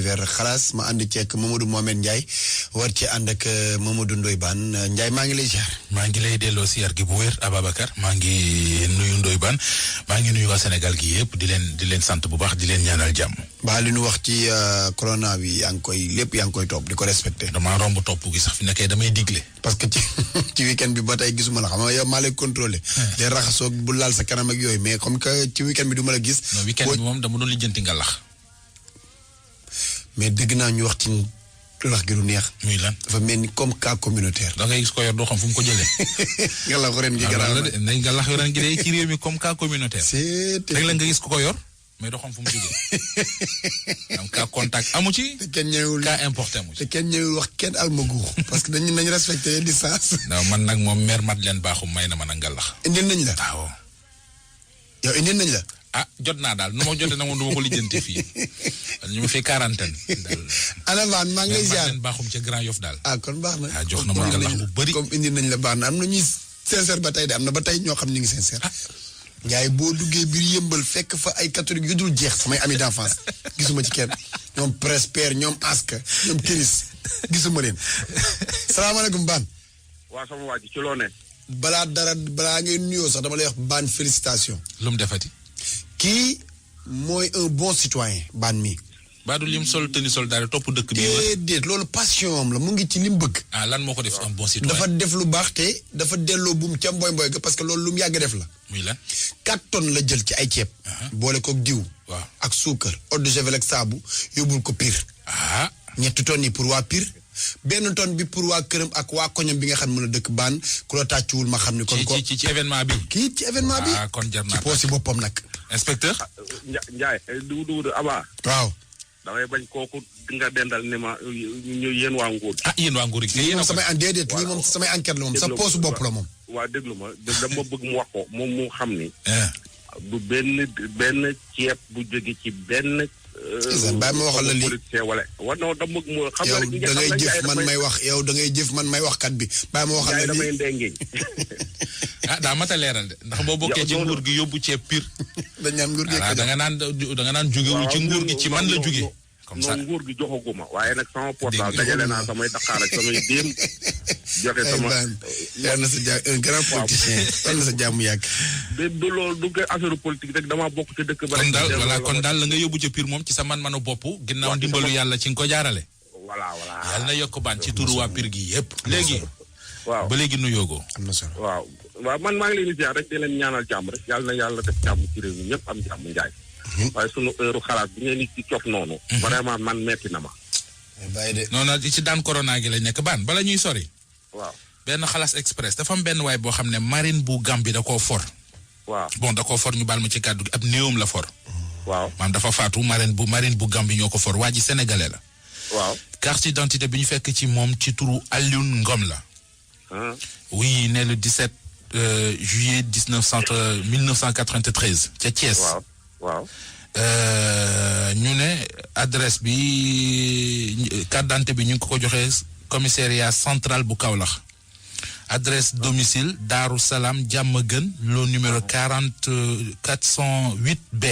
divers xalaas ma ànd ceeg Mamadou Mohamed Ndiaye war ci ànd ak Mamadou Ndoye Bane Ndiaye maa ngi lay ziar. maa ngi lay delloo si yar gi bu wér Ababacar maa ngi nuyu Ndoye Bane maa ngi nuyu waa Sénégal gi yëpp di leen sant bu baax di leen ñaanal jàmm. ba li ñu wax ci corona bi yaa ngi koy topp di ko respecté. damaa romb topp gi sax fi nekkee damay digle. parce que ci weekend bi ba tey gisuma la xam nga yow maa lay contrôlé. day raxasoo bu laal sa kanam ak yooyu mais comme que ci weekend bi du ma la gis. non weekend bi moom dama doon lijjanti nga lax. mais dëgg naa ñu wax ci lax gi du neex. muy lan dafa mel ni comme cas communautaire. da ngay gis ko yor doo xam fu mu ko jëlee. nga lax ren gi garaaw la nañ nga lax ren gi day ci réew mi comme cas communautaire. rek la nga gis ko yor mais doo xam fu mu jógee. am cas contact amu ci. te kenn ñëwul cas importé amu ci. te kenn ñëwul wax kenn almaguur. parce que nañ respecté distance. non man nag moom mère Madeleine Bakhoum may na ma nag nga lax. indil nañ la. waaw. yow indil nañ la. ah jot naa daal nu ma jotee nag moom du ma ko lijjanti fii ñu ma fi quarantaine. ana baax maa ngi lay ziar leen baaxum ca Grand Yoff daal. ah kon baax na. ah jox na ma nga lax bu bëri comme indi nañ la baax na am na ñuy sincère ba tey de am na ba tey ñoo xam ñu ngi sincère. Ndiaye boo duggee biir yëmbal fekk fa ay catholique yu dul jeex samay ami d'enfance gisuma ci kenn ñoom Presper ñoom Aska ñoom Kiris gisuma leen. salaamaaleykum Bane. waa sama waa ji ci loo ne. balaa ngay nuyoo sax dama lay wax Bane félicitation. lu mu defati. kii mooy un bon citoyen Bane mi. Badou lim sol tenue soldat topp dëkk bi. déedéet loolu passion am la mu ngi ci lim bëgg. ah lan moo ko def un bon citoyen. dafa def lu baax te dafa delloo buum ca mboy ga parce que loolu lu mu yàgg def la. muy lan. 4 tonnes la jël ci ay ceeb. boole koog diw. waaw ak suukar eau de javel ak saabu yóbbul ko Pire. 3 tonnes yi pour waa Pire. 1 tonne bi pour waa këram ak waa koñam bi nga xam ne mën a dëkk Bane ku la tàccuwul ma xam ne. kon ko ci événement bi. kii ci événement bi. kon jar naa ci poos si boppam nag. inspecteur. Ndiaye du Aba. waaw. damay bañ kooku nga dendal ne ma ñu yéen waa nguur. yéen waa nguur gi. lii moom samay déedéet lii moom samay enquête la moom sa poosu bopp la moom. waa déglu ma dama bëgg mu wax ko moom mu xam ni. du benn ceeb bu jóge ci benn. bàyyi ma waxal la lii wala non dama bëgg mu xam yow da ngay jëf man may wax yow da ngay jëf man may wax kat bi bàyyi ma waxal la lii damay ndengeñ. daa mat a leeral de ndax boo bokkee ci nguur gi yóbbu ceeb Pire. dañ naan nguur gi da nga naan jógewul ci nguur gi ci man la jóge. comme ça nguur gi joxaguma waaye nag sama portable dajale naa samay Dakar ak samay déem. joxe sama yal na sa un grand politicien yal na sa jàmm yàgg. du loolu du ko affaire politique rek damaa bokk ci dëkk ba. kon daal la nga yóbbu ca Pire moom ci sa man-manu bopp ginnaaw ndimbalu yàlla ci nga ko jaarale. voilà yàlla na yokk Bane ci turu waa Pire gi yëpp. léegi. waaw ba léegi nuyoogoo. am na solo waaw man maa ngi leen di ziar rek di leen ñaanal jàmm rek yàlla na yàlla def jàmm ci réew mi ñëpp am jàmm Ndiaye. waaye sunu heure xalaat bi ngeen di ci cof noonu. vraiment man metti na ma. bàyyi de. non ci daan corona gi lañ nekk Bane bala ñuy sori. waaw benn xalaas express dafa am benn waay boo xam ne marine bu Gambie da koo for. waaw bon da koo for ñu baal ma ci kàddu gi ab néewam la for. waaw maanaam dafa faatu marine bu Gambie ñoo ko for waa ji sénégalais la. waaw carte d'identité bi ñu fekk ci moom ci turu Alioune Ngom la. oui né le 17 juillet 1993 ca Thiès. waaw. ñu ne adresse bi carte d'identité bi ñu ngi ko joxee commissariat central bu Kaolack. adresse domicile Darou Salam Diamaguène lot numéro 408 B.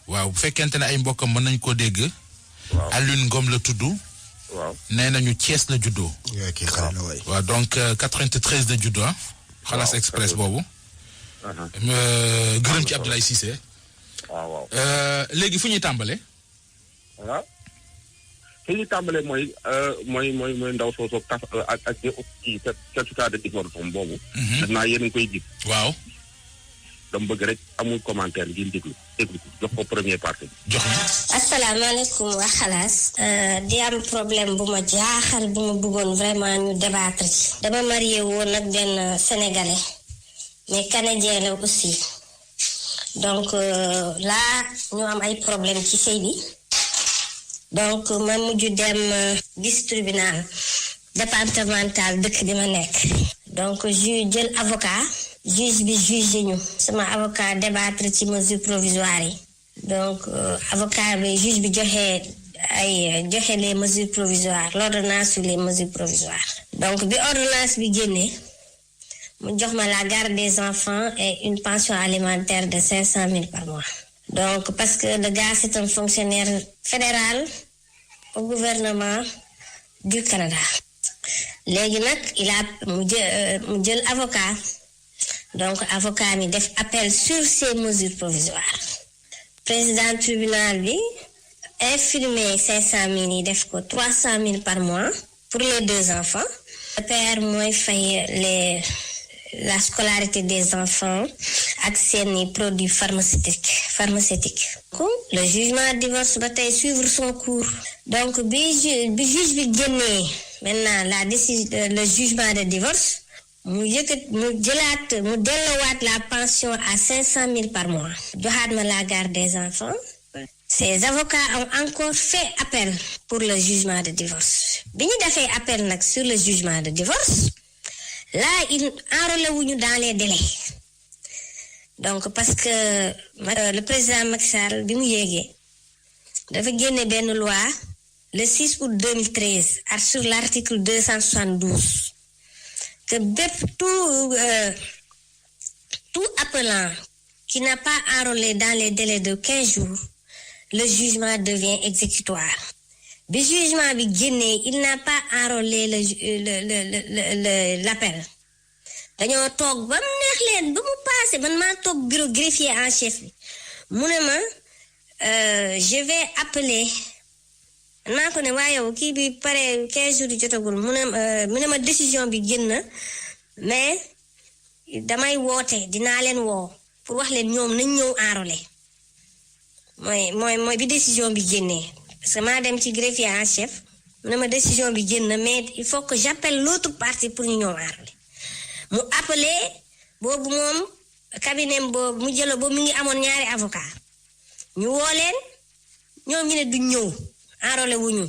waaw bu fekkente ne ay mbokkam mën nañu ko dégg. Alioune Ngom la tudd. nee nañu Thiès la juddoo. waaw donc 93 de juddoo xalaas express boobu. gërëm ci Abdoulaye Cissé. waaw. léegi fu ñuy tàmbalee. waaw fu ñuy tàmbalee mooy ndaw soosu ak ci certificat de divorce boobu. def naa yéen a ngi koy gis. waaw. dama bëgg rek amul commentaire ngir déglu jox ko première partie. jox na. asalaamaaleykum waa xalaas. di am problème bu ma jaaxal bu ma bëggoon vraiment ñu débattre ci. dama marié woon ak benn sénégalais mais canadien la aussi donc là ñu am ay problème ci sëy bi donc ma mujj dem gis tribunal départemental dëkk bi ma nekk. donc jël avocat. juge bi jugé ñu sama avocat débattre ci mesures provisoires yi donc avocat bi juge bi joxe les mesures provisoires l'ordonnance sur les mesures provisoires donc bi ordonnance bi génnee mu jox ma la garde des enfants et une pension alimentaire de 500 000 par mois donc parce que le gars c'est un fonctionnaire fédéral au gouvernement du Canada. léegi nag mu jël avocat donc avocat mi def appel sur ces mesures provisoires. président tribunal bi infirmé 500 000 yi def ko 300 000 par mois pour les 2 enfants. le père mooy fay la scolarité des enfants ak seeni produits pharmaceutiques. le jugement de divorce ba tey suivre son cours. donc bi juge bi génnee maintenant le jugement de divorce mu delloowaat la pension à 500 000 par mois. joxaat ma la garde des enfants. Ces avocats ont encore fait appel pour le jugement de divorce. bi ñu defee appel nag sur le jugement de divorce. Là, ils enrôlent wuñu dans les délais. Donc, parce que le président Macky Sall, bi mu yéegee dafa génne benn loi le 6 août 2013 sur l'article 272 que tout appelant qui n'a pas enrôlé dans les délais de 15 jours, le jugement devient exécutoire. bi jugement bi génnee il n'a pas enrôlé l'appel. dañoo toog ba mu neex leen ba mu passé man maa toog bureau greffier en chef bi mu ne ma je vais appeler naa ko ne waa yow kii bi pare 15 jours yi jotagul mu ne ma décision bi génn na mais damay woote dinaa leen woo pour wax leen ñoom nañ ñëw enrôler mooy bi décision bi génnee. Parce que maa dem ci greffier en chef mu ne ma décision bi génn na mais il faut que j'appelle l'autre partie pour ñu ñëw enrôler. mu appelé boobu moom cabinet boobu mu jëlo boobu mi ngi amoon 2 avocat ñu woo leen ñoom ñu ne duñ ñëw enrôlé wuñu.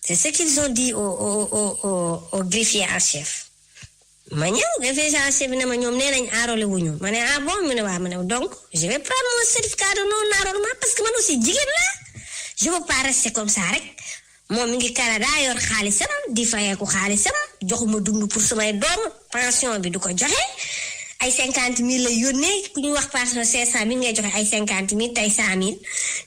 c'est ce qu'ils ont dit au greffier en chef. ma ñëw greffier en chef bi ne ma ñoom nee nañ enrôlé wuñu ma ne ah bon mu ne waaw ma ne donc je vais prendre mon certificat de non enrôlement parce que man aussi jigéen la je veux pas rester comme ça rek. moom mi ngi Canada yor xaalisam di fayeeku xaalisam joxuma dund pour samay doom pension bi du ko joxe ay 50 000 la yónnee ku ñu wax pension 500 000 ngay joxe ay 50 000 tey 100 000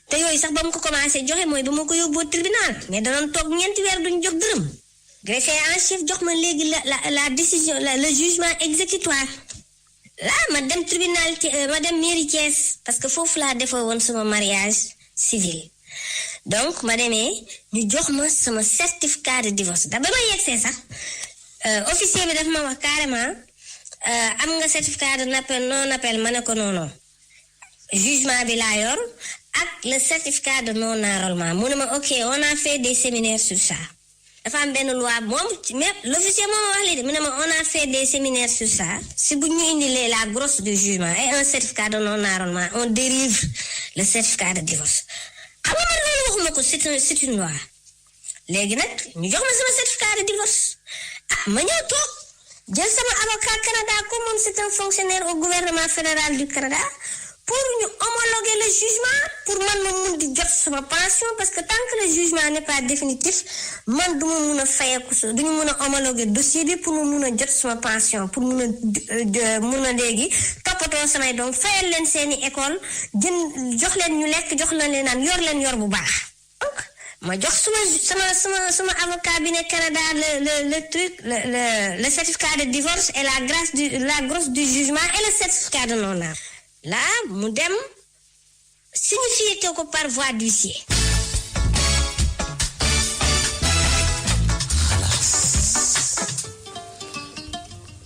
te yooyu sax ba mu ko commencé joxe mooy ba ma ko yóbboo tribunal mais danoon toog 4 weer duñ jox dërëm. greffier en chef jox ma léegi la décision le jugement exécutoire. là ma dem tribunal ma dem mairie Thiès parce que foofu laa defoo woon sama mariage civil. donc ma demee ñu jox ma sama certificat de divorce da ba ma yegsee sax officier bi daf ma wax carrément am nga certificat de non appel ma ne ko non jugement bi laa yor ak le certificat de non enrôlement mu ne ma ok on a fait des séminaires sur ça dafa am benn loi moom mais l'officier moom wax lii de mu ne ma on a fait des séminaires sur ça si bu ñu indilee la grosse du jugement et un certificat de non enrôlement on dérive le certificat de divorce. xam nga man loolu waxuma ko c'est une loi léegi nag ñu jox ma sama certificat de divorce ma ñëw toog jël sama avocat Canada comme moom c'est un fonctionnaire au gouvernement fédéral du Canada pour ñu homologuer le jugement pour man ma mun di jot sama pension parce que tant que le jugement n'est pas définitif man du ma mun a fayeeku duñu mun a homologuer dossier bi pour mu mun a jot sama pension pour mun a léegi toppatoo samay doom fayal leen seeni école jox leen ñu lekk jox leen naan yor bu baax. donc ma jox sama avocat bi ne Canada le certificat de divorce et la grosse du jugement et le certificat de non-enrôlement. Là mu dem signifié ko par voie d'huissier.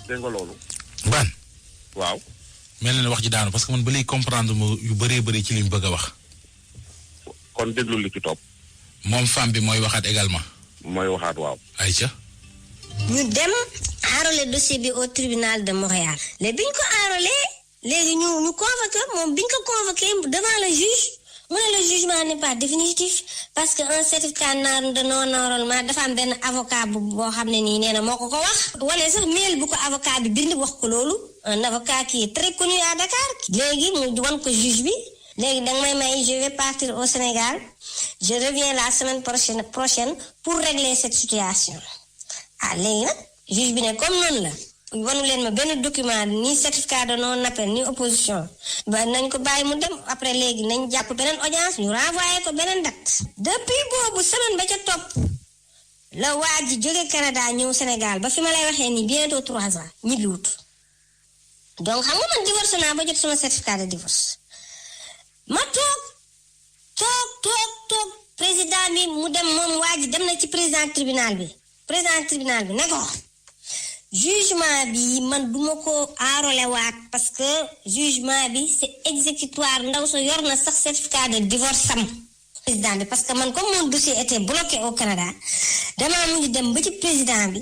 dégg nga loolu. ban. waaw. mel na ne wax ji daanu parce que man ba léegi comprendre mu yu bëree ci li mu bëgg a wax. kon déglu li ci topp. moom femme bi mooy waxaat également. mooy waxaat waaw. Aïcha. ñu dem enrôler dossier bi au tribunal de Montréal. léegi bi ñu ko enrôler léegi ñu convoqué moom bi ñu ko convoqué devant le juge mu ne le jugement n'est pas définitif parce que un certificat de non enrôlement dafa am benn avocat boo xam ne nii nee na moo ko wax. wala sax mail bu ko avocat bi bind wax ko loolu un avocat qui est très connu à Dakar. léegi mu wan ko juge bi léegi danga may je vais partir au Sénégal je reviens la semaine prochaine pour régler cette situation léegi nag juge bi ne comme noonu la. wanu leen ma benn document ni certificat de non appel ni opposition ba nañ ko bàyyi mu dem après léegi nañ jàpp beneen audience ñu renvoyé ko beneen date depuis boobu semaine ba ca topp la waa ji jóge Canada ñëw Sénégal ba fi ma lay waxee ni bientôt 3 ans ñibbi wut donc xam nga man divorce naa ba jot sama certificat de divorce ma toog président bi mu dem moom waa ji dem na ci président tribunal bi ne ko jugement bi man duma ko enrôler waat parce que jugement bi c'est exécutoire ndaw so yor na sax certificat de divorce sam président bi parce que man comme mon dossier était bloqué au Canada damaa mu ngi dem ba ci président bi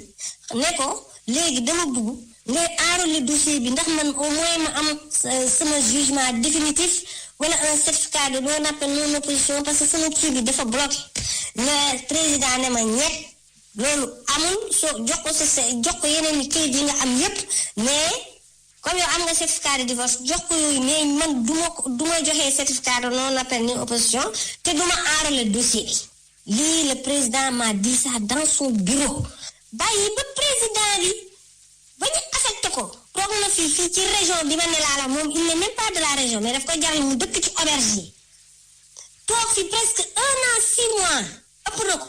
ne ko léegi dama bëgg ngay enrôler dossier bi ndax man au moins ma am sama jugement définitif wala un certificat de non appel non opposition parce que sama kii bi dafa bloqué le président ne ma ñett loolu amul soo jox ko yeneen i kayit yi nga am yépp mais comme yow am nga certificat de divorce jox ko yooyu mais man du ma joxee certificat de non appel ni opposition te du ma enrôler dossier bi lii le président m'a dit ça dans son bureau bàyyi ba président bi ba ñu affecté ko toog na fii ci région bi ma ne laa la moom il n'est même pas de la région mais daf ko jaral mu dëkk ci auberge yi toog fi presque 1 an 6 mois ëpp na ko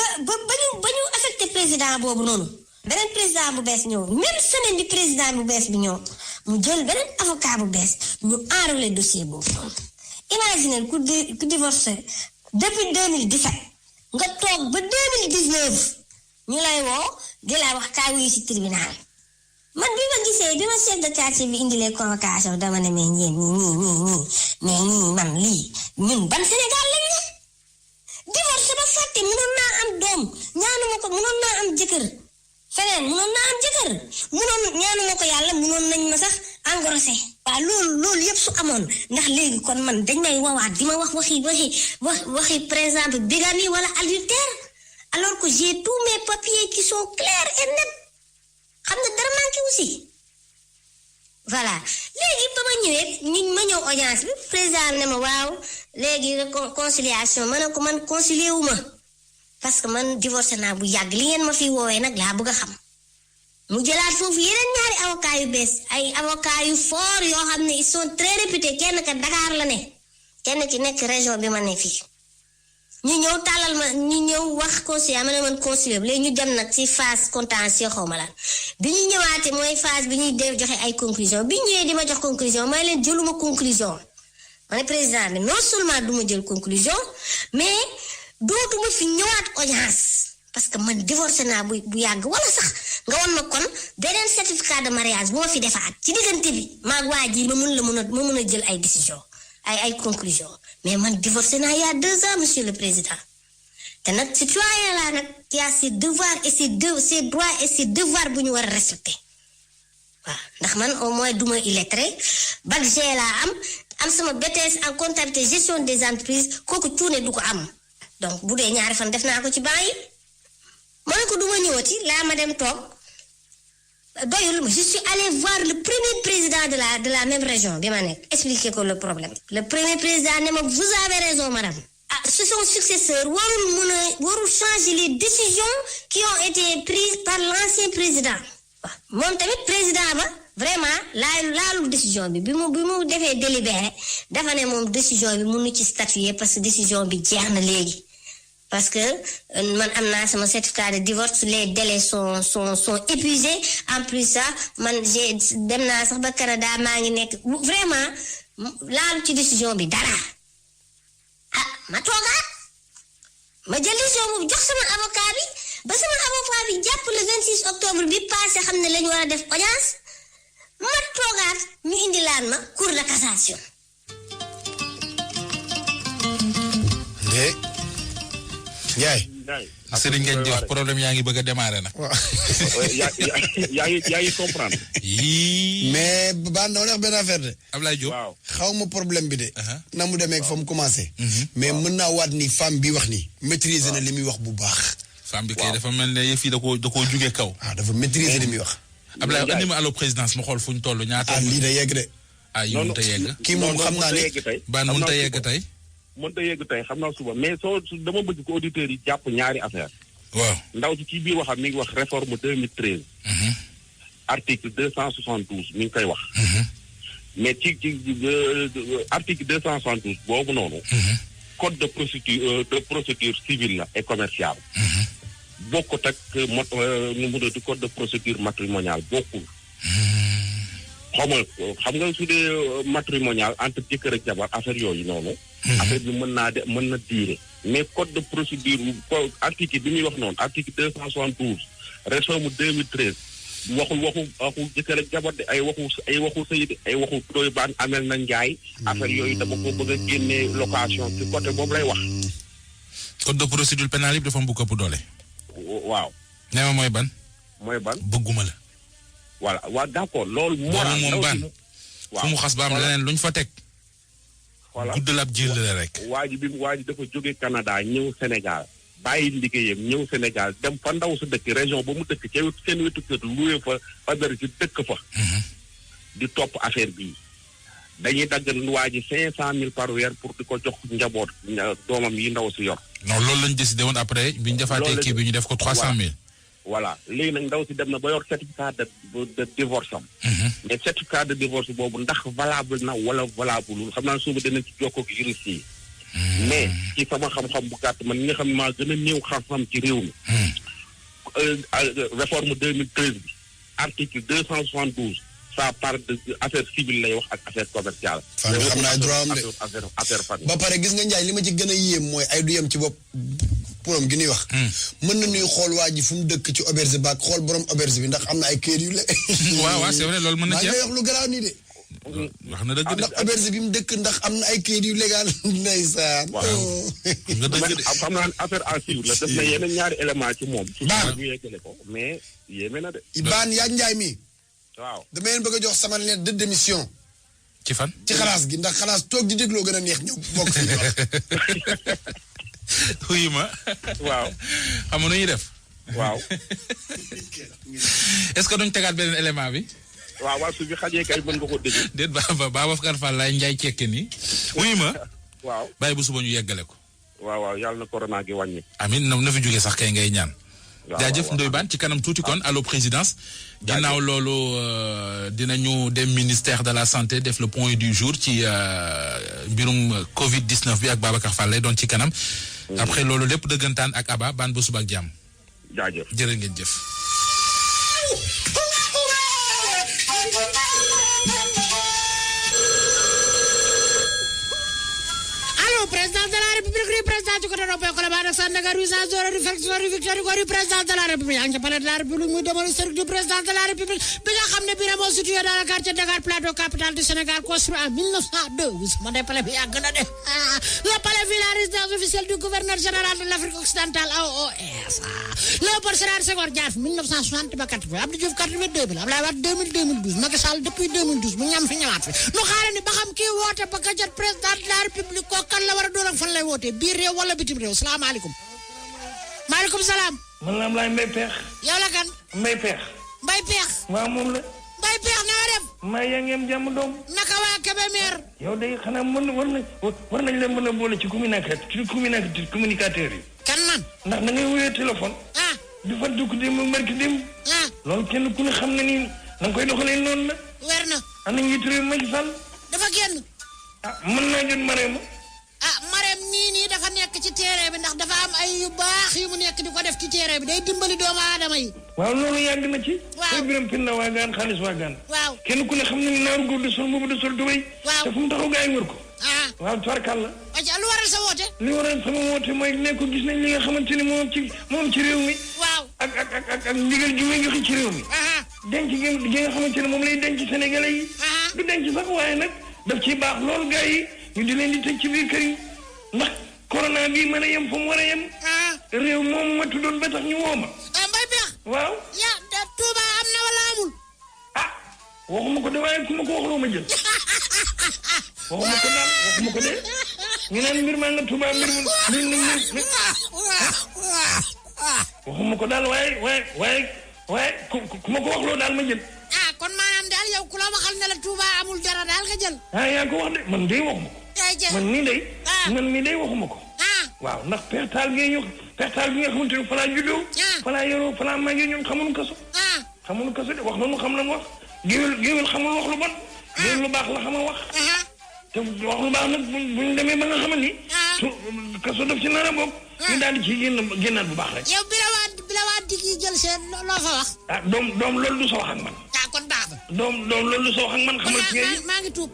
ba ñu affecté président boobu noonu beneen président bu bees ñëw même semaine bi président bu bees bi ñëw mu jël beneen avocat bu bees ñu enrôler dossier boobu noonu imaginez ku divorcé depuis 2017 nga toog ba 2019 ñu lay woo di lay wax kaay wuyu ci tribunal man bi ma chef de quartier bi indi les convocations dama ne mais ñii man lii ñun ban Sénégal lañ ne divorce ba fàtte mënoon naa am doom ñaanuma ko mënoon naa am jëkkër feneen mënoon naa am jëkkër ñaanuma ko yàlla mënoon nañ ma sax engrossé waaw loolu yëpp su amoon ndax léegi kon man dañ may wawaat di ma wax waxi par exemple bigamie wala adultère alors que j'ai tous mes papiers qui sont clairs et nets xam nga dara manqué aussi voilà léegi ba ma ñëwee ma ñëw audience bi président ne ma waaw léegi conciliation ma ne ko man concilier wu ma parce que man divorcé naa bu yàgg li ngeen ma fi woowee nag laa bëgg a xam mu jëlaat foofu yeneen ñaari avocat yu bees ay avocat yu fort yoo xam ne ils sont très réputés kenn ka Dakar la ne kenn ki nekk région bi ma ne fii ñu ñëw tàllal ma ñu ñëw wax conseiller ma ne man conseiller léegi ñu dem nag ci phase contentieux xaw ma lan bi ñu ñëwaatee mooy phase bi ñuy def joxe ay conclusion bi ñëwee di ma jox conclusion may leen jëluma conclusion ma ne président bi non seulement du ma jël conclusion mais dootuma fi ñëwaat audience parce que man divorcé naa bu yàgg wala sax nga won ma kon beneen certificat de mariage bu ma fi defaat ci diggante bi maag waa ji ma mën a jël ay décision ay conclusion mais man divorcé naa il y a 2 ans monsieur le président te nag citoyen laa nag qui a ses devoirs et ses droits et ses devoirs bu ñu war a respecter waaw ndax man au moins duma illettré bac G laa am sama BTS en comptabilité gestion des entreprises kooku cuune du ko am donc bu dee ñaari fan def naa ko ci banc yi ma ne ko duma ñëwati laa ma dem toog doyul ma je suis allé voir le premier président de la même région bi ma nekk expliquer ko le problème le premier président ne ma vous avez raison madame ce son successeur warul changer les décisions qui ont été prises par l'ancien président waaw moom tamit président ba vraiment laalul décision bi mu defee délibéré dafa ne moom décision bi mënu ci statuer parce que décision bi jeex na léegi parce que man am naa sama certificat de divorce les délais sont épuisés en plus ça man dem naa sax ba Canada maa ngi nekk vraiment laalu ci décision bi dara ma toogaat ma jël décision boobu jox sama avocat bi ba sama avocat bi jàpp le 26 octobre bi passé xam ne lañu war a def audience ma toogaat ñu indi laan ma cour de cassation. Ndiaye. Serigne ngeen di wax problème yaa ngi bëgg a démarrer nag. waaw. yaa ngi comprendre. mais ba na wax benn affaire de. Ablaye Diop waaw xaw ma problème bi de. na mu demee fa mu commencé. mais mën naa waat ni femme bi wax ni maîtriser na li muy wax bu baax. femme bi kay dafa mel ne yëf yi da koo jugee kaw. dafa maîtriser li muy wax. Ablaye andi ma allo présidence ma xool fu ñu toll ñaata. lii da yegg de. yi mënut a yegg. kii moom xam naa ne ban mënut a yegg tey. mënut a yegg tey xam naa suba mais dama bëgg ko auditeurs yi jàpp ñaari affaire waaw ndaw ci biir waxam mi ngi wax réforme 2013. article 272 mi ngi koy wax. mais ci article 272 boobu noonu. code de procédure civile la et commerciale. bokkut ak nu mu tudd code de procédure matrimoniale bokkul. xam nga su dee matrimonial entre jëkkër ak jabar affaire yooyu noonu. affaire bi mën na diire. mais code de procédure article bi ñuy wax noonu article 272 réforme 2013 waxul jëkkër ak jabar de ay waxu sëy de ay waxu doy baan amel na njaay. affaire yooyu dama ko bëgg a génnee location ci côté boobu lay wax. code de procédure pénale bi dafa am bu këpp doole. waaw. nee ma mooy ban. bëgguma la. voilà waaw d'accord loolu. moom ban fu mu xas ba am leneen luñ fa teg. voilà guddal ab jël la rek. waa ji dafa jóge Canada ñëw Sénégal bàyyi liggéeyam ñëw Sénégal dem fa ndaw sa dëkk région ba mu dëkk ca seen wetu kër loué fa dara ci dëkk fa. di topp affaire bii dañuy dagg waa ji 500,000 par weer pour di ko jox njaboot doomam yi ndaw si yor. non loolu lañ décidé woon après bi ñu defaatee kii bi ñu def ko 300,000. voilà léegi nag ndaw si dem na ba yor certificat de divorce am. mais certificat de divorce boobu ndax valable na wala valable xam naa suba dina ci jokkoo ak juriste yi. mais ci sama xam-xam bu gàtt man ñi nga xam ne maa gën a néew xam-xam ci réew mi. réforme 2013 bi article 272 ça parle de affaire civile lay wax ak affaire commerciale. fan xam naa droit am de affaire famille. ba pare gis nga Ndiaye li ma ci gën a yéem mooy ay du yem ci bopp borom gi ñuy wax. mën na ñuy xool waa ji fu mu dëkk ci auberge ba xool borom auberge bi ndax am na ay kër yu la. waaw c'est vrai loolu mën na ci wax lu garaaw nii de. wax na dëgg de ndax auberge bi mu dëkk ndax am na ay kër yu légal ndeysaan. waaw nga dëgg de xam naa affaire à suivre la def na yeneen ñaari élément ci moom. baax ñu yeggale ko mais yéeme na de. Ibaan yaa Ndiaye mi. waaw dama leen bëgg a jox sama lettre de démission. ci fan. ci xalaas gi ndax xalaas toog di dégloo gën a neex ñëw bokk fi ñu wax. wuyu ma. waaw. xam nga nu ñuy def. waaw. est-ce que duñ tegaat beneen élément bi. waaw su bi xajee kay mën nga ko dégg. déet Babacar Fall laay Ndiaye cekke nii. wuyu ma. waaw bàyyi bu suba ñu yeggale ko. waaw yàlla na corona gi wàññi. amiin na fi jógee sax kay ngay ñaan. jaajëf Ndoye Bane ci kanam tuuti kon allo présidence. ginnaaw loolu dinañu dem ministère de la santé def le point du jour ci mbirum Covid 19 bi ak Babacar Fall lay doon ci kanam. après loolu lépp dëggantaan ak Aba Bane ba suba ak jàmm. jaajëf jërë ngeen jëf. président de la république président ci côté Europe ko la ba nak Sandaga ruissance de réflexion victoire ko président de la république yaa ngi ci palais de la république muy demal historique du président de la république bi nga xam ne bi moo situé dans le quartier Dakar Plateau capitale du Sénégal construit en 1902 sama de palais bi yàgg na de le palais vit la résidence officielle du gouverneur général de l'Afrique occidentale AOS Léopold Sédar Senghor jaar fi 1960 ba 80 Abdou Diouf 82 bi Abdoulaye Wade 2012 Macky Sall depuis 2012 mu ñam fi ñëwaat fi nu xaare ni ba xam kii woote ba ka jot président de la république ko kan la war a doon ak fan lay wootee biir réew wala bitim réew salaamaaleykum. maaleykum salaam. man la Ablaye Mbaye Peex. yow la kan. Mbaye Peex. Mbaye Peex. waaw moom la. Mbaye Peex na nga def. maa yaa ngi am jàmm doom. naka waa Kébémer. yow de xanaa war nañ leen mën a boole ci communicateur yi. kan man. ndax da ngay wuyoo téléphone. di fa dugg dem marki dem. loolu kenn ku ne xam na ni da nga koy doxalee noonu la. weer na. ana njiitu réew Macky Sall. dafa génn. mën naa jot Marème. Marème nii dafa nekk ci terrain bi ndax dafa am ay yu baax yu mu nekk di ko def ci terrain bi day dimbali doomu aadama yi. waaw loolu yàgg na ci. waaw tey biram pin na waagaan xaalis waagaan. waaw kenn ku ne xam na ni naaru góor du sol boobu du sol tubéy. waaw te fu mu taxaw gaa yi wër ko. waaw tubarkàlla. lu waral sa woote. li waral sama woote mooy ne ko gis nañ li nga xamante ni moom ci réew mi. waaw ak ndigal ju muy joxe ci réew mi. denc gi nga xamante ne moom lay denc Sénégalais yi. du denc sax waaye nag daf ciy baax loolu gaa yi ñu di leen di tëj ci biir kër yi ndax corona bii mën a yem fa mu war a yem. réew moom ma tuddoon ba tax ñu woo ma. Mbaye Peex. waaw. Touba am na wala amul. waxuma ko de waaye ku ma ko waxloo ma jël. waxuma ko de ñu naan mbir maa nga Touba mbir waxuma ko daal waaye ku ma ko waxloo daal ma jël. kon maanaam daal yow ku la waxal ne la Touba amul dara daal nga jël. yaa ko wax de man de waxuma ko. man mii day waxuma ko. waaw ndax pertaal gi nga xamante ni fa laa juddoo. fa laa yoroo fa laa màggee ñun xamuñu kaso. xamuñu kaso de wax nañu xam lan wax. géwél xamul wax lu bon. géwél lu baax la xam a wax. te wax lu baax nag buñ demee ba nga xamal ni. su kaso daf ci nar a bokk. ñu daal di ci génnaat bu baax rek. yow bi la waa digg jël seen loo fa wax. doom loolu du sa wax ak man. kon baax na. doom loolu du sa wax ak man xamal ci ngay. maa ngi tuub.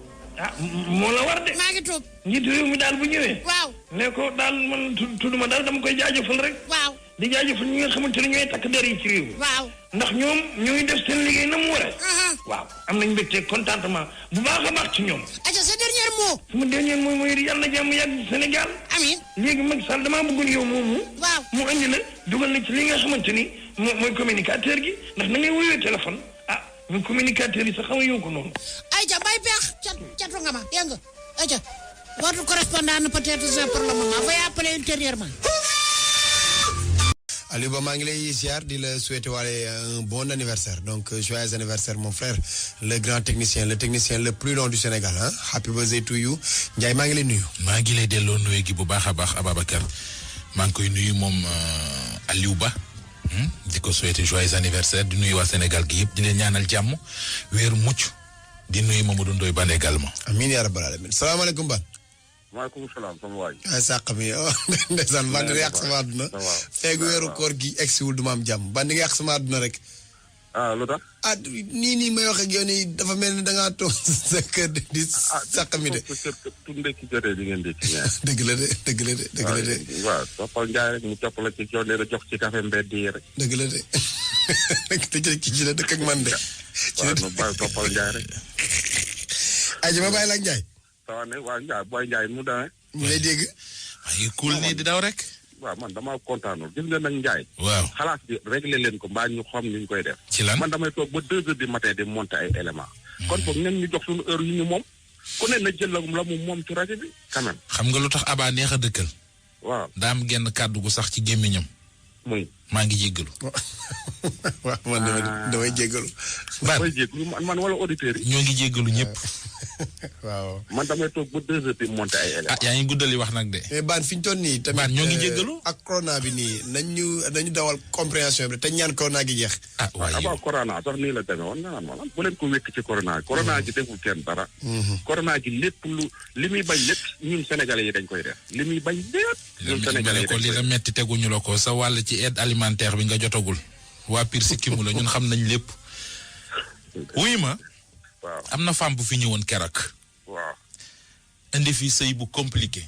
moo la war de. maa ngi tuub. njiitu réew mi daal bu ñëwee. waaw. ne ko daal man tudduma daal dama koy jaajëfal rek. waaw. di jaajëfal ñi nga xamante ne ñooy takk der yi ci réew mi. waaw. ndax ñoom ñooy def seen liggéey na mu waree. waaw am nañ mbégte contentement bu baax a baax ci ñoom. aja sa dernier mot. sama dernier mot mooy yàlla na jàmm yàgg Sénégal. amiin. léegi Macky Sall damaa bëggoon yow moomu. waaw mu andi la dugal na ci li nga xamante ni mooy communicateur gi ndax na ngay wuyoo téléphone ñu communicateur yi sax xaw yow ko noonu. ayca bay peex catu nga ma dégg nga ayca votre correspondant peut-être pour le moment veuillez appeler ultérieurement. Aliou Ba maa ngi lay ziar di la souhaiter waale un bon anniversaire donc joyeux anniversaire mon frère le grand technicien le technicien le plus long du Sénégal ah happy birthday to you Ndiaye maa ngi lay nuyu. maa ngi lay delloo nuyu gi bu baax a baax Ababacar maa ngi koy nuyu moom Aliou Ba di ko souhaiter joyeux anniversaire di nuyu waa Sénégal gi yëpp di leen ñaanal jàmm weeru mucc di nuyu Mamadou Ndoye Bane également. amiin yaa rabbal aalamiin salaamaaleykum Ba. maaleykum salaam sama waay. sàq mi ndeysaan bandi nga yàq sama àdduna. feegu weeru koor gi egsiwul du ma am jàmm bandi nga yàq sama àdduna rek. lu tax. nii may wax ak yow nii dafa mel ni da ngaa toog sa kër di sàq mi de. tu ndekki jotee di ngeen ndekki. dëgg la de. waaw toppal Ndiaye rek mu topp la ci yoon la jox ci café mbedd yi rek. dëgg la de ci la dëkk ak man de. waaw no bàyyi toppal Ndiaye rek. aji ma bàyyi la ak Ndiaye. waaw ne waa Ndiaye booy Ndiaye mu demee. mu lay dégg. ay cool nii di daw rek. waaw man damaa kontaanul gis nga nag Ndiaye. waaw xalaat bi réglé leen ko mbaa ñu xam ni ñu koy def. ci lan man damay toog ba 2 heures du matin di monter ay éléments. kon foog ñun ñu jox suñu heure yu ñu moom. ku ne na jël la mu moom ci rajo bi quand même. xam nga lu tax Aba neex a dëkkal. waaw daa am genn kàddu gu sax ci gémmiñam. muy. maa ngi jéggalu. waaw man damay jéggalu. damay jéggalu man wala auditeurs yi. ñoo ngi jéggalu ñëpp. waaw man damay toog ba 2 heures di monter ay éléments. yaa ngi guddali wax nag de. mais baan fi ñu toll nii. tamit baan ñoo ngi jéggalu. ak corona bi nii nañu dawal compréhension bi te ñaan corona gi jeex. waaye yow corona sax nii la demee woon nga naan ma bu leen ko wékk ci corona corona gi deful kenn dara. corona gi lépp li muy bañ lépp ñun sénégalais yi dañ koy def li muy bañ lépp. ñun sénégalais yi dañ koy def li la metti teguñu la ko sa wàll ci aide alimentaire bi nga jotagul. waa Pire Sikkimu la ñun xam nañ lépp. wuy ma. waaw am na femme bu fi ñëwoon keroog. waaw. indi fi sëy bu compliqué.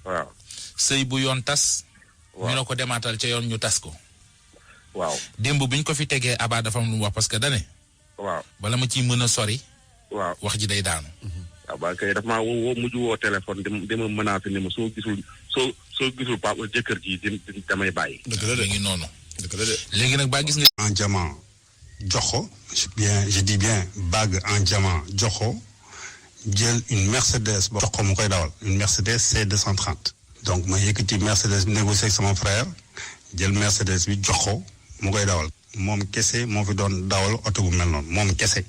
waaw. sëy bu yoon tas. waaw ñu ne ko demaatal ca yoon ñu tas ko. waaw. démb bi ñu ko fi tegee Aba dafa am lu mu wax parce que dane waaw. bala ma ciy mën a sori. waaw wax ji day daanu. waaw ba kay dafa maa woo mujj woo téléphone di ma menacé ni ma soo gisul papa jëkkër ji di damay bàyyi. dëgg la de ngi noonu. dëgg la de. léegi nag baa gis nga. en diamant jox ko je dis bien bague en diamant jox ko jël une Mercedes ba jox ko mu koy dawal une Mercedes C230 donc ma yëkkati Mercedes bi négocié ak sama frère jël Mercedes bi jox ko mu koy dawal moom kese moo fi doon dawal oto bu mel noonu moom kese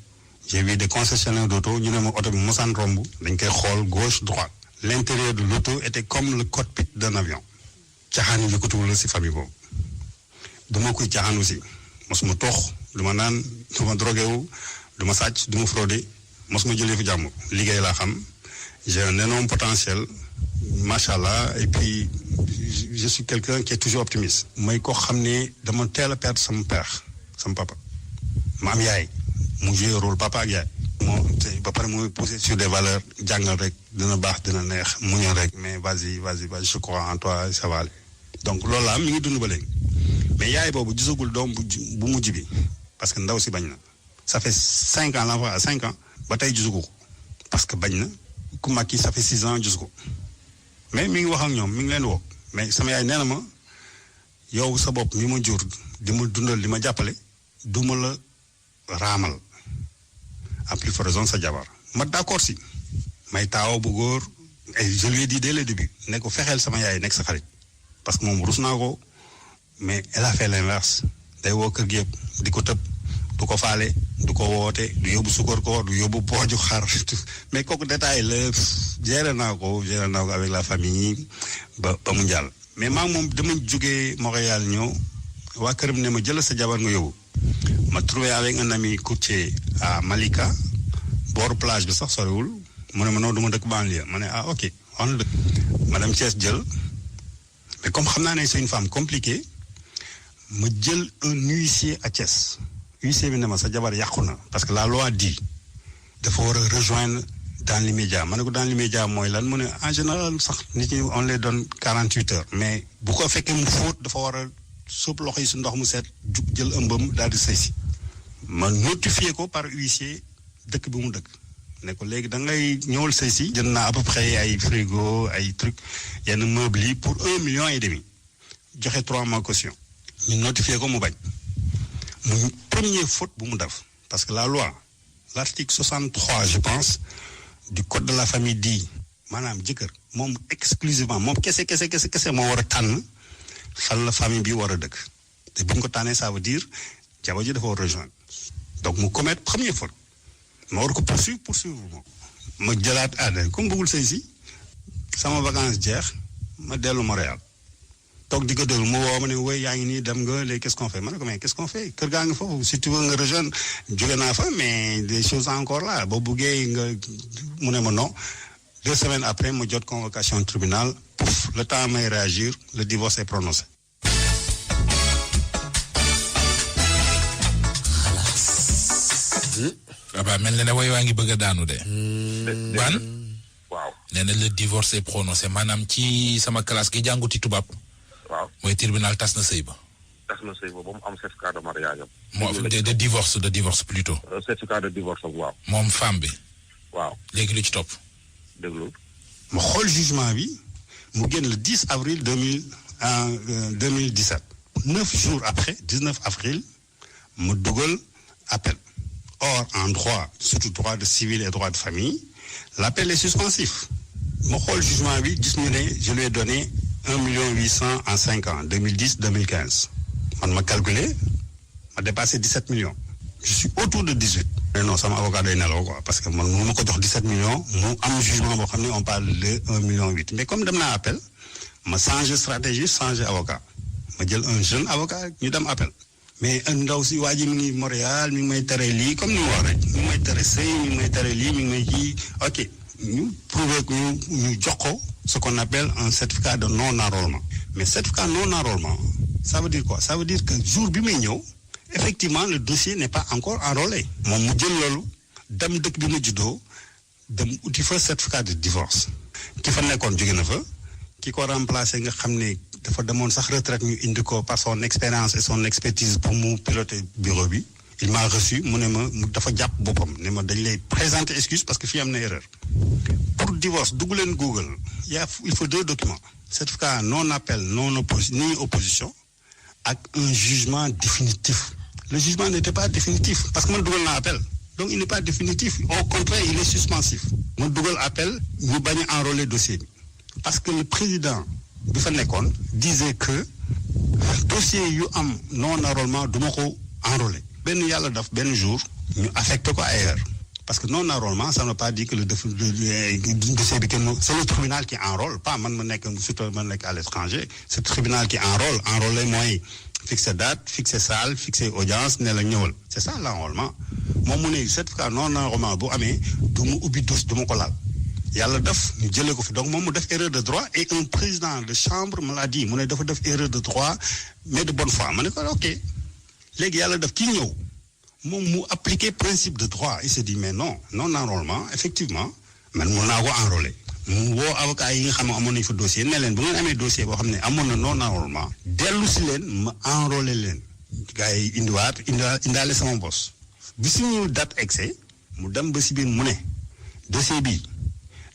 j'ai vu des concessionnaires d'auto ñu ne ma oto bi mosaan romb dañ koy xool gauche droite l'intérieur de l'auto était comme le cockpit d'un avion caaxaan yi yëkkatiwul la si famille boobu dama koy caaxaan aussi mosuma toox du ma naan du ma drogué wu du ma sàcc du ma fraudé mosuma jëlee fi jàmm liggéey laa xam j'ai un énorme potentiel macha allah et puis je suis quelqu'un qui est toujours optimiste. may ko xam ne dama teel a perdre sama père sama papa ma am yaay mu joué rôle papa ak yaay. moom te ba pare muy poussé sur des valeurs jàngal rek dina baax dina neex muñal rek mais vas-y je crois en toi ça va aller donc loolu la mi ngi dund ba léegi. mais yaay boobu gisagul doom bu mujj bi parce que ndaw si bañ na ça fait 5 ans l'enfant a 5 ans ba tey gisu ko parce que bañ na ku mag ki ça fait 6 ans gisu ko mais mi ngi wax ak ñoom mi ngi leen woo mais sama yaay nee na ma yow sa bopp mi ma jur di ma dundal di ma jàppale du ma la raamal à plus forte raison sa jabar ma d'accord si may taaw bu góor et je lui ai dit dès le début ne ko fexeel sama yaay nekk sa xarit parce que moom rus naa ko mais elle a fait l'inverse day woo kër gi yëpp di ko tëb du ko faale du ko woote du yóbbu sukar ko du yóbbu pooju xar mais kooku détail la géré naa ko avec la famille ba mu jàll mais maa moom dama jógee Montréal ñëw waa këram ne ma jël sa jabar nga yóbbu ma trouvé avec un ami courtier à Malika booru plage bi sax soriwul mu ne ma non du ma dëkk banlieue ma ne ok madame Thiès jël mais comme xam naa ne c'est une femme compliquée ma jël un huissier à Thiès huissier bi ne ma sa jabar yàqu na parce que la loi dit dafa war a rejoindre dans l'immédiat ma ne ko dans l'immédiat mooy lan mu ne en général sax nit ñi on les donne 48 heures mais bu ko fekkee mu fóot dafa war a sóob loxo yi si ndox mu set jël ëmbam daal di sëy si ma notifié ko par huissier dëkk bi mu dëkk ne ko léegi da ngay ñëwal sëy si jënd naa à peu près ay frigo ay truc yenn meubles yi pour 1,5 million joxe 3 mois caution ñu notifié ko mu bañ mu premier faute bu mu def parce que la loi l'article 63 je pense du code de la famille dit maanaam jëkkër moom exclusivement moom kese moo war a tànn fan la famille bi war a dëkk te bu ñu ko tànnee ça veut dire jabar ji dafa war a rejoindre donc mu commettre premier faute ma war ko poursuivre moom ma jëlaat aada comme bëggul sëy si sama vacances jeex ma dellu Montréal toog di ko déglu mu woo ma ne woy yaa ngi nii dem nga léegi qu'est-ce qu'on fait ma ne ko mais qu'est-ce qu'on fait kër gaa ngi foofu si tu veux nga rejoindre jóge naa fa mais des choses encore là boo buggee nga mu ne ma non 2 semaines après ma jot convocation tribunal pouf le temps may réagir le divorce est prononcé. waaw mel na ne way waa ngi bëgg a daanu de. ban. waaw. nee na le divorce est prononcé maanaam ci sama classe gi jànguti tubaab. waaw mooy tribunal tas na sëy ba. tas na sëy ba ba mu am certificat de mariage am. moo de divorce plutôt. certificat de divorce am waaw. moom femme bi. waaw léegi lu ci topp. déglu. ma xool jugement bi mu génn le 10 avril 2017. 9 jours après 19 avril mu dugal appel. Or, en droit, surtout droit de civil et droit de famille, l'appel est suspensif. Mon rôle jugement, je lui ai donné 1,8 million en 5 ans, 2010-2015. On m'a calculé, m'a dépassé 17 millions. Je suis autour de 18. Mais non, ça m'a avocat de quoi. Parce que moi, je 17 millions, moi, en jugement, on parle de 1,8 million. Mais comme je m'appelle, appel, m'a changé stratégie, changé avocat. Je dis un jeune avocat, nous avons appel. mais ndaw si waa ji mi ngi Montréal mi ngi may tere lii comme ni mu wax rek mi ngi may tere sëy mi ngi may tere lii mi ngi may ji ok ñu prouver que ñu jox ko ce qu'on appelle un certificat de non-enrôlement mais certificat non-enrôlement ça veut dire quoi ça veut dire que jour bi may ñëw effectivement le dossier n'est pas encore enrôlé moom mu jël loolu dem dëkk bi mu juddoo dem uti fa certificat de divorce ki fa nekkoon jóge na fa ki ko remplacer nga xam ne dafa demoon sax retraite ñu indi ko par son expérience et son expertise pour mu piloter bureau bi il m'a reçu mu ne ma dafa jàpp boppam ne ma dañ lay présenter excuse parce que fii am na erreur pour divorce dugg leen Google il faut 2 documents certificat non appel non opposition ak un jugement définitif le jugement n'était pas définitif parce que man dugal naa appel donc il n'est pas définitif au contraire il est suspensif ma dugal appel ñu bañ a enrôler dossier bi parce que le président bi fa nekkoon disait que dossier yu am non enrôlement du ma ko enrôler benn yàlla daf benn jour ñu affecté ko ailleurs parce que non enrôlement ça ne veut pas dire que le dossier bi kenn c'est le tribunal qui enrôle pas man ma nekk surtout man nekk à l'étranger c'est le tribunal qui enrôler mooy fixer date fixer salle fixer audience ne la ñëwal c'est ça l'enrôlement moom mu ne certificat non enrôlement bu amee du mu ubbi dossier du ma ko laal yàlla def ñu jëlee ko fi donc moom mu def erreur de droit et un président de chambre me l'a dit mu ne dafa def erreur de droit mais de bonne foi ma ne ko ok léegi yàlla def kii ñëw moom mu appliquer principe de droit il se dit mais non enrôlement effectivement man mun naa ko enrôler mu woo avocat yi nga xam ne amoon nañu fa dossier ne leen bu ngeen amee dossier boo xam ne amoon na non enrôlement dellu si leen ma enrôler leen gars yi indaale sama bos bi suñu date excès mu dem ba si biir mu ne dossier bi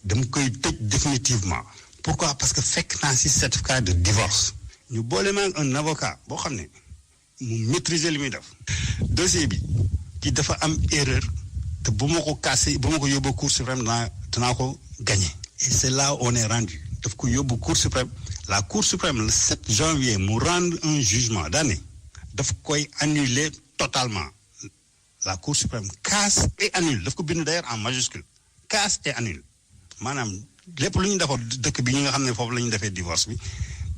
dama koy tëj définitivement pourquoi parce que fekk naa si certificat de divorce ñu boole ma un avocat boo xam ne mu maîtriser li muy def dossier bi ki dafa am erreur te bu ma ko cassé bu ma ko yóbbu cour suprême danaa ko gagné et c'est là où on est rendu daf ko yóbbu cour suprême la cour suprême le 7 janvier mu rendre un jugement d'année daf koy annuler totalement la cour suprême casse et annule daf ko bind d'ailleurs en majuscule casse et annule maanaam lépp lu ñu defoon dëkk bi ñi nga xam ne foofu la ñu defee divorce bi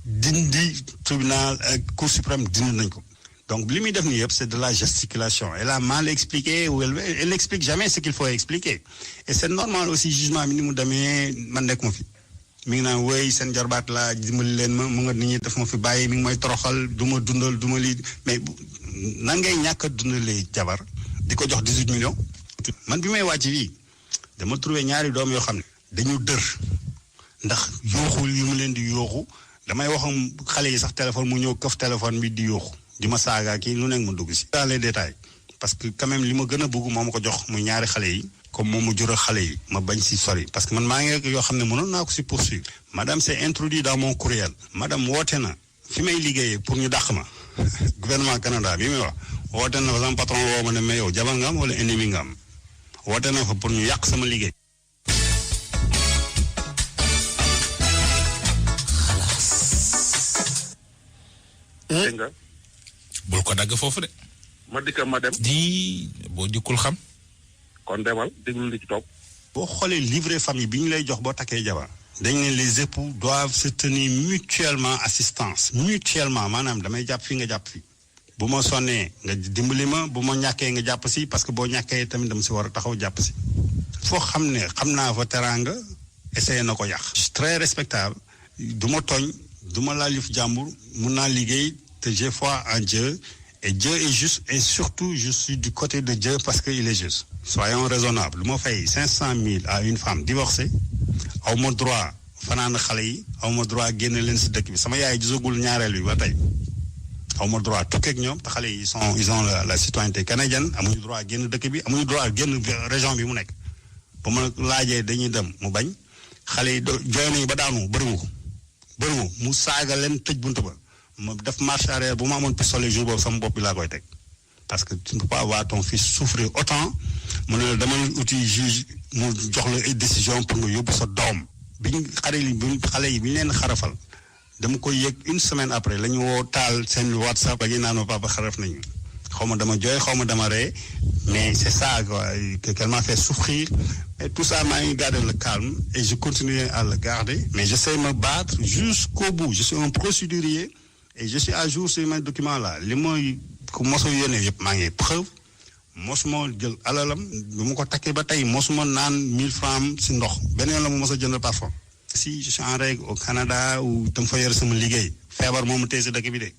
dindi tribunal cour suprême dindi nañ ko donc li muy def nii yëpp c'est de la gesticulation elle a mal expliqué ou elle n'explique jamais ce qu'il faut expliquer et c'est normal aussi jugement bi ni mu demee man nekk ma fi mi ngi naan wéy seen jarbaat laa dimbali leen ma mu nga nit ñi daf ma fi bàyyi mi ngi may toroxal du ma dundal du ma lii mais nan ngay ñàkk a dundalee jabar di ko jox 18 millions. man bi may wàcc fii dama trouvé ñaari doom yoo xam ne dañu dër ndax yooxul yu mu leen di yooxu damay waxam xale yi sax téléphone mu ñëw këf téléphone bi di yooxu di ma saaga kii lu nekk ma dugg si. dans les détails parce que quand même li ma gën a bëgg moo ma ko jox muy ñaari xale yi. comme moom mu jural xale yi ma bañ si sori parce que man maa ngi yoo xam ne mënoon naa ko si poursuivre. madame s'est introduite dans mon courriel. madame woote na fi may liggéeyee pour ñu dàq ma gouvernement Canada bi muy wax woote na fa sama patron woo ma ne mais yow jabar nga am wala ennemi nga am woote na fa pour ñu yàq sama liggéey. dégg nga. bul ko dagg foofu de. ma dikka ma dem. di boo dikkul xam. kon demal déglu li ci topp. boo xoolee livret famille bi ñu lay jox boo takkee jabar dañ ne les époux doivent se tenir mutuellement assistance mutuellement maanaam damay jàpp fii nga jàpp fii bu ma sonnee nga dimbali ma bu ma ñàkkee nga jàpp si parce que boo ñàkkee tamit dama si war a taxaw jàpp si foo xam ne xam naa fa teraanga essayé na ko yàq. très respectable du ma tooñ du ma laal yëf jàmbur mun naa liggéey te j'ai foi en Dieu et Dieu est juste et surtout je suis du côté de Dieu parce que il est juste. soyons raisonnables lu ma fay 500 000 à une femme divorcée aw ma droit fanaan xale yi aw ma droit génne leen si dëkk bi sama yaay gisagul ñaareel bi ba tey aw ma droit tukki ak ñoom te xale yi ils ont la citoyenneté canadienne amuñu droit génn dëkk bi amuñu droit génn région bi mu nekk ba ma laajee dañuy dem mu bañ xale yi jooy nañu ba daanu bëriwu mu saaga leen tëj buntu ba ma def marche arrière bu ma amoon pistolet jour boobu sama bopp bi laa koy teg parce que tu ne peux pas voir ton fils souffrir autant mu ne la dama uti juge mu jox la ay décision pour nga yóbbu sa doom xale yi bi ñu leen xarafal dama koy yëg une semaine après la ñu woo taal seen WhatsApp ba ñu naan ma papa xaraf nañu xaw ma dama jooy xaw ma dama ree mais c'est ça quoi qu'elle m'a fait souffrir et tout ça maa ngi garder le calme et je continue à le garder mais je sais me battre jusqu'au bout je suis un procédurier et je suis à jour sur mes documents là li mooy ku mosoo yónnee yëpp maa ngi preuve mosuma jël alalam bu ma ko takkee ba tey mosuma naan 1000 francs si ndox beneen la mu mos a jënd parfum si je suis en règle au Canada ou dama fa yore sama liggéey feebar moomu tey si dëkk bi de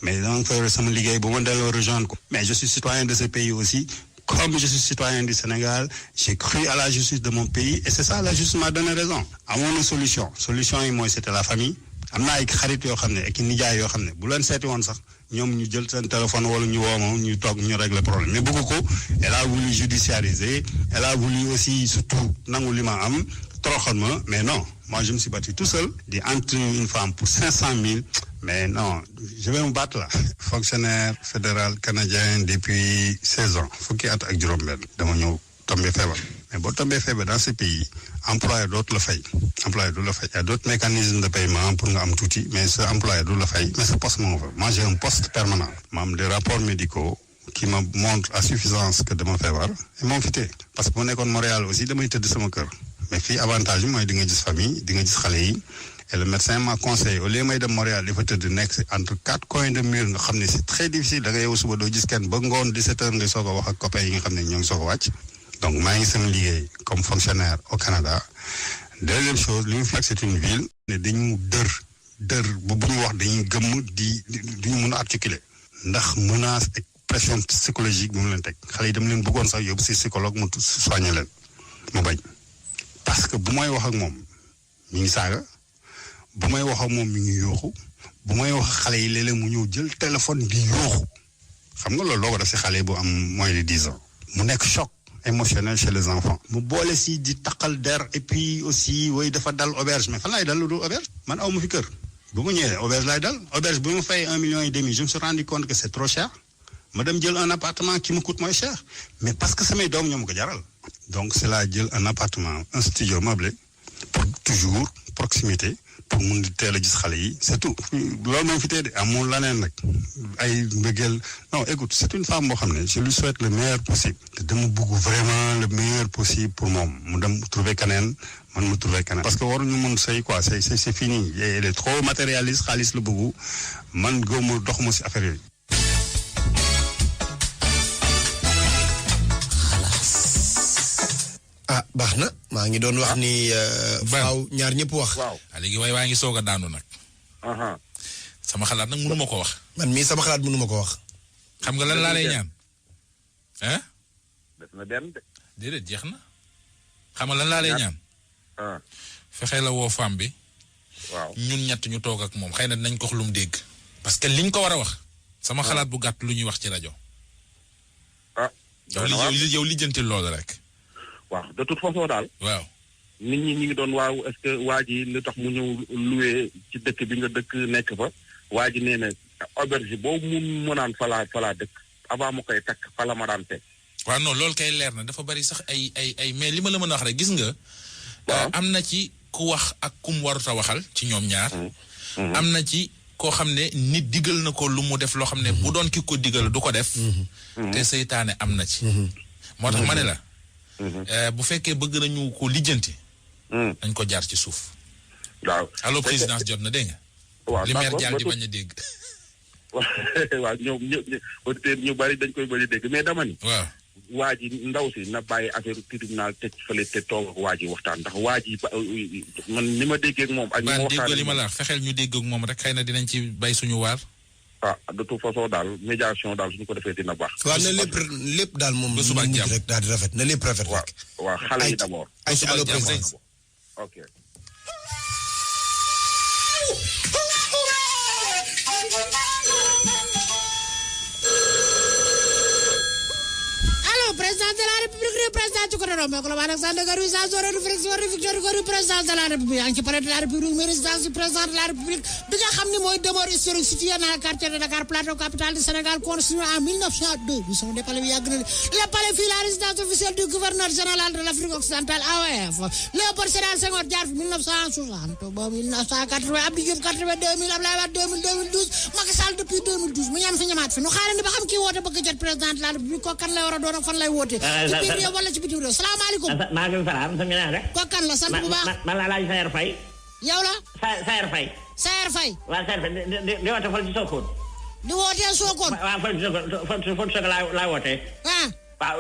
mais dama fa yore sama liggéey bu ma delloo rejoindre ko mais je suis citoyen de ce pays aussi comme je suis citoyen du Sénégal j'ai cru à la justice de mon pays et c'est ça la justice m'a donné raison amoon na solution yi mooy c'était la famille am na ay xarit yoo xam ne ak nijaay yoo xam ne bu leen seeti woon sax ñoom ñu jël seen téléphone wala ñu woo ma ñu toog ñu régler problème mais bëgg ko elle a voulu judiciariser elle a voulu aussi surtout nangu li ma am toroxal ma mais non moi je me suis battu tout seul di entretenir une femme pour 500 000 mais non je vais me battre là. fonctionnaire fédéral canadien depuis 16 ans fukki at ak juróom-benn dama ñëw tombé feebar mais boo tombé feebar dans ce pays employeur dootu la fay employeur du la fay y a d'autres mécanismes de paiement pour nga am tuuti mais ce employeur du la fay mais ce poste moo fa moi j'ai un poste permanent ma am des rapports médicaux qui me montrent à suffisance que dama feebar et moom fi tee parce que bu nekkoon Montréal aussi damay tëdd sama kër mais fii avantage bi mooy di nga gis famille di nga gis xale yi et le médecin m'a conseillé au lieu may dem Montréal dafa tëdd nekk entre 4 coins de mur nga xam ne c'est très difficile da nga yow suba doo gis kenn ba ngoon 17 heures ngay soog a wax ak copains yi nga xam ne ñoo ngi soog a wàcc donc maa ngi sama liggéey comme fonctionnaire au Canada deuxième chose li mu fekk c'est une ville ne dañu dër bu ñu wax dañuy gëmm duñu mën a articuler ndax menace ak pression psychologique bi mu leen teg xale yi dama leen bëggoon sax yóbbu si psychologue mu soigner leen mu bañ parce que bu may wax ak moom mi ngi saaga bu may wax ak moom mi ngi yooxu bu may wax ak xale yi léeg-léeg mu ñëw jël téléphone di yooxu xam nga loolu doo ko def si xale bu am moins de 10 ans mu nekk choc émotionnel chez les enfants mu boole si di taqal der et puis aussi way dafa dal auberge mais fan laay dal lu dul auberge man aw ma fi kër bu ma ñëwee auberge laay dal auberge bu ma fay 1,5 million je me suis rendu compte que c'est trop cher ma dem jël un appartement qui me coûte moins cher mais parce que samay doom ñoo ma ko jaral donc c'est là jël un appartement un studio meublé pour toujours proximité pour mun di teel a gis xale yi c'est tout loolu moom fi tee de amul laneen nag ay mbëggeel non écoute c'est une femme boo xam ne je lui souhaite le meilleur possible te dama bëgg vraiment le meilleur possible pour moom mu dem trouver keneen man mu trouver keneen parce que waruñu mun sëy quoi c'est fini elle est trop matérialiste xaalis la bëggu man góomu doxuma si affaire yooyu. ah baax na maa ngi doon wax ni faaw ñaar ñëpp wax. waaw léegi waa ngi soog a daanu nag. sama xalaat nag mënuma ko wax. man mii sama xalaat mënuma ko wax. xam nga lan laa lay ñaan. ah. def na benn de. déedéet jeex na. xam nga lan laa lay ñaan. fexe la woo femme bi. waaw ñun ñett ñu toog ak moom xëy na dinañ ko wax lu mu dégg. parce que liñ ko war a wax. sama xalaat bu gàtt lu ñuy wax ci rajo. yow lijjanti loolu rek. waaw de toute façon daal. waaw. nit ñi ñu ngi doon waaw est-ce que waa ji li tax mu ñëw loué ci dëkk bi nga dëkk nekk fa. waa ji nee na auberge boobu mu mënaan falaa dëkk avant mu koy takk fala ma daan teg. waaw non loolu kay leer na dafa bari sax ay mais li ma la mën a wax rek gis nga. am na ci ku wax ak kum warut a waxal ci ñoom ñaar. am na ci koo xam ne nit digal na ko lu mu def loo xam ne bu doon ki ko digal du ko def. te seytaane am na ci. moo tax ma ne la. bu fekkee bëgg nañu ko lijjanti. dañ ko jaar ci suuf. waaw allo présidence jot na dégg nga. waaw li maire Dial di bañ a dégg. waaw ñoom auditeurs ñu bari dañ koy bañ a dégg mais dama ni. waaw waa ji ndaw si na bàyyi affaire tribunal teg fële te toog ak waa ji waxtaan ndax waa ji man ni ma déggee ak moom. ak ni ma waxtaanee li ma la fexeel ñu dégg ak moom rek xëy na dinañ ci bay suñu waar. de toute façon daal médiation daal suñu ko defee dina baax. waaw na lépp daal moom. ba suba ak jàmm rek daal di rafet na lépp rafet rek. waaw xale yi d'abord. ay ci allo président. ok. président de la république président ci côté Romeo Colobane ak Sandaga Rue Sanzoro réflexion victoire président de la république yaa ngi ci palais de la république mais résidence du président de la république bi nga xam ne mooy demeure historique située dans le quartier de Dakar Plateau capitale du Sénégal construit en 1902 bi sama palais bi yàgg na le palais fii la résidence officielle du gouverneur général de l'Afrique occidentale AOF Léopold Sédar Senghor jaar fi 1960 ba 1980 Abdou Diouf 82 2000 Abdoulaye Wade 2000 2012 Macky Sall depuis 2012 mu ñam fi ñamaat fi nu xaarandi ba xam kii woote bëgg jot président de la république ko kan lay war a doon ak fan lay woote ci biir réew wala ci bitim réew salaamaaleykum. maaleykum salaam sëñ bi naa rek. kooku kan la sant bu baax. man la laaj Sayer Faye. yow la. Sayer Faye. Sayer Faye. waaw Sayer Faye di woote fële ci Sokone. di wootee Sokone. waaw fële ci Sokone laay wootee. waaw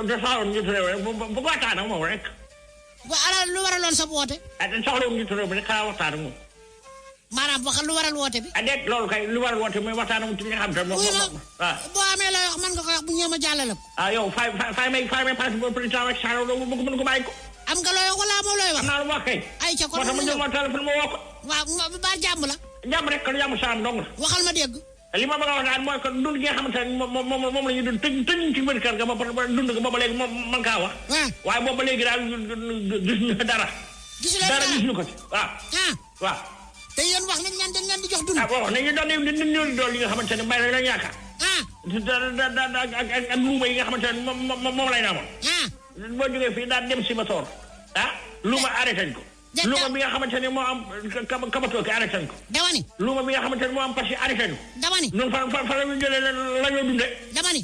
do soxla njiitu réew rek bu waxtaan ak moom rek. ala lu waraloon sa woote. soxla njiitu réew bi rek xanaa waxtaan ak moom. maanaam waxal lu waral woote bi. déet loolu kay lu waral woote mooy waxtaan ak moom ci li nga xam te moom boo amee looy wax mën nga ko wax bu ñëwee ma jàllale ko. yow fay may passe bu président Macky Sall mën ko bàyyi ko. am nga looy wax wala amoo looy wax. am naa lu wax kay. ay ca kon moo tax ma jël ma téléphone ma woo ko. waaw ba jàmm la. jàmm rek kon jàmm saam dong la. waxal ma dégg. li ma bëgg a wax daal mooy que dund gi nga xamante ne moom la ñuy dund tëj ci biir kër ga ba dund ga booba léegi moom mën kaa wax. waaye booba léegi daal gisuñu dara. gisuleen dara gisuñu ko ci waaw. waaw. te yéen wax nañ leen dañ leen di jox dund. wax nañu doon li nga xamante ne mbay la yaakaar. ak luuma yi nga xamante ne moom lay naamoon. boo jógee fii daal dem si ba soor. luuma arrêté nañ ko. luuma bi nga xamante ne moo am kabatoo ki arrêté nañ ko. dama ni. luuma bi nga xamante ne moo am parce que arrêté nañ ko. dama ni. ñun fa la ñu jëlee la ñoo dundee. dama ni.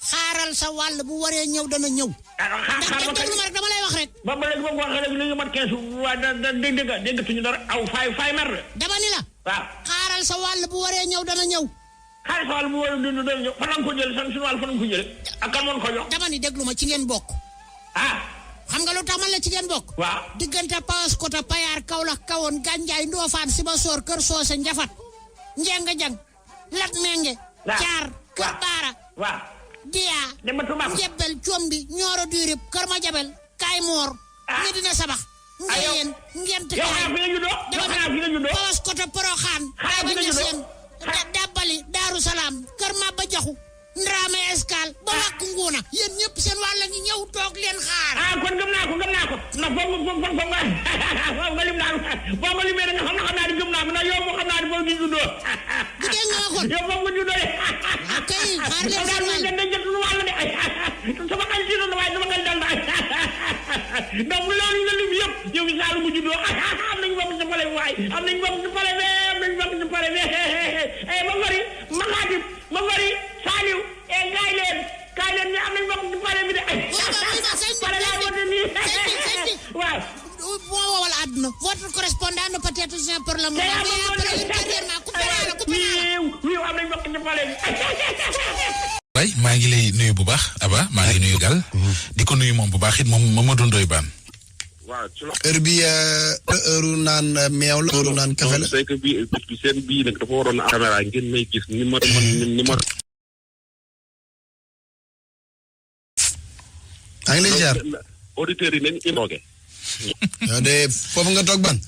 xaaral sa wàll bu waree ñëw dana ñëw. ndax déglu ma rek dama lay wax rek. ba léegi boo ko waxee rek li nga mat 15 waaye déggatuñu dara aw fay mer de. dama ni la. waaw. xaaral sa wàll bu waree ñëw dana ñëw. xaaral sa wàll bu waree dana ñëw fan nga ko jëlee suñu wàll fan nga ko jëlee ak kan moo ko jox. dama ni déglu ma ci ngeen bokk. xam nga lu tax man la ci ngeen bokk. waaw. diggante Paoskoto Payar Kaolack Kawoon Gandiaye Ndofane Sibassor Kër Socé Njafat Njenga Jang Lat Menge. Caar Kër Baara. waaw. Diya. Njebel Combi Ñooro Durib Kër Madiabel Kaymoor. Medina Sabax. Ngayeen Ngent Kaay. Paoskoto Poroxaan. Taïba Niassène. Dabbali Daaru Salaam Kër Maba Jaxu Ndraame Escale ba wàkk Nguuna yéen ñëpp seen wàll ngi ñëw toog leen xaar. kon gëm naa ko ndax nga lim naa boo ma limee nga xam naa di gëm naa ko ndax yow moo xam naa di boo gi juddoo. bu dee nga waxoon yow moom nga juddoo de. ok xaar leen seen wàll dañ jot lu wàll de sama xel ci doon waaye sama xel dal na donc loolu nga lim yëpp yow gi saalu mu juddoo am nañu bokk ci pale bi waaye am nañu bokk ci pale bi ma ngori ma xaatib ma ngori Saliou kaay leen ñu am nañu bokk ci pale bi de pale laa woote nii waaw moo wowal àdduna votre correspondant peut-être pour le moment mais après ultérieurement coupé naa la am nañu bokk ci pale bi waay maa ngi lay nuyu bu baax Aba maa ngi nuyu Gal. di ko nuyu moom bu baax it moom Mamadou Ndoye Bane. waaw ci la. heure bi heure naan meew la heure naan café la. c'est que bii seen bii nag dafa waroon a caméra ngeen may gis ni ma. maa ngi lay jaar. auditeurs yi nañ indoogee. yow de foofu nga toog ban.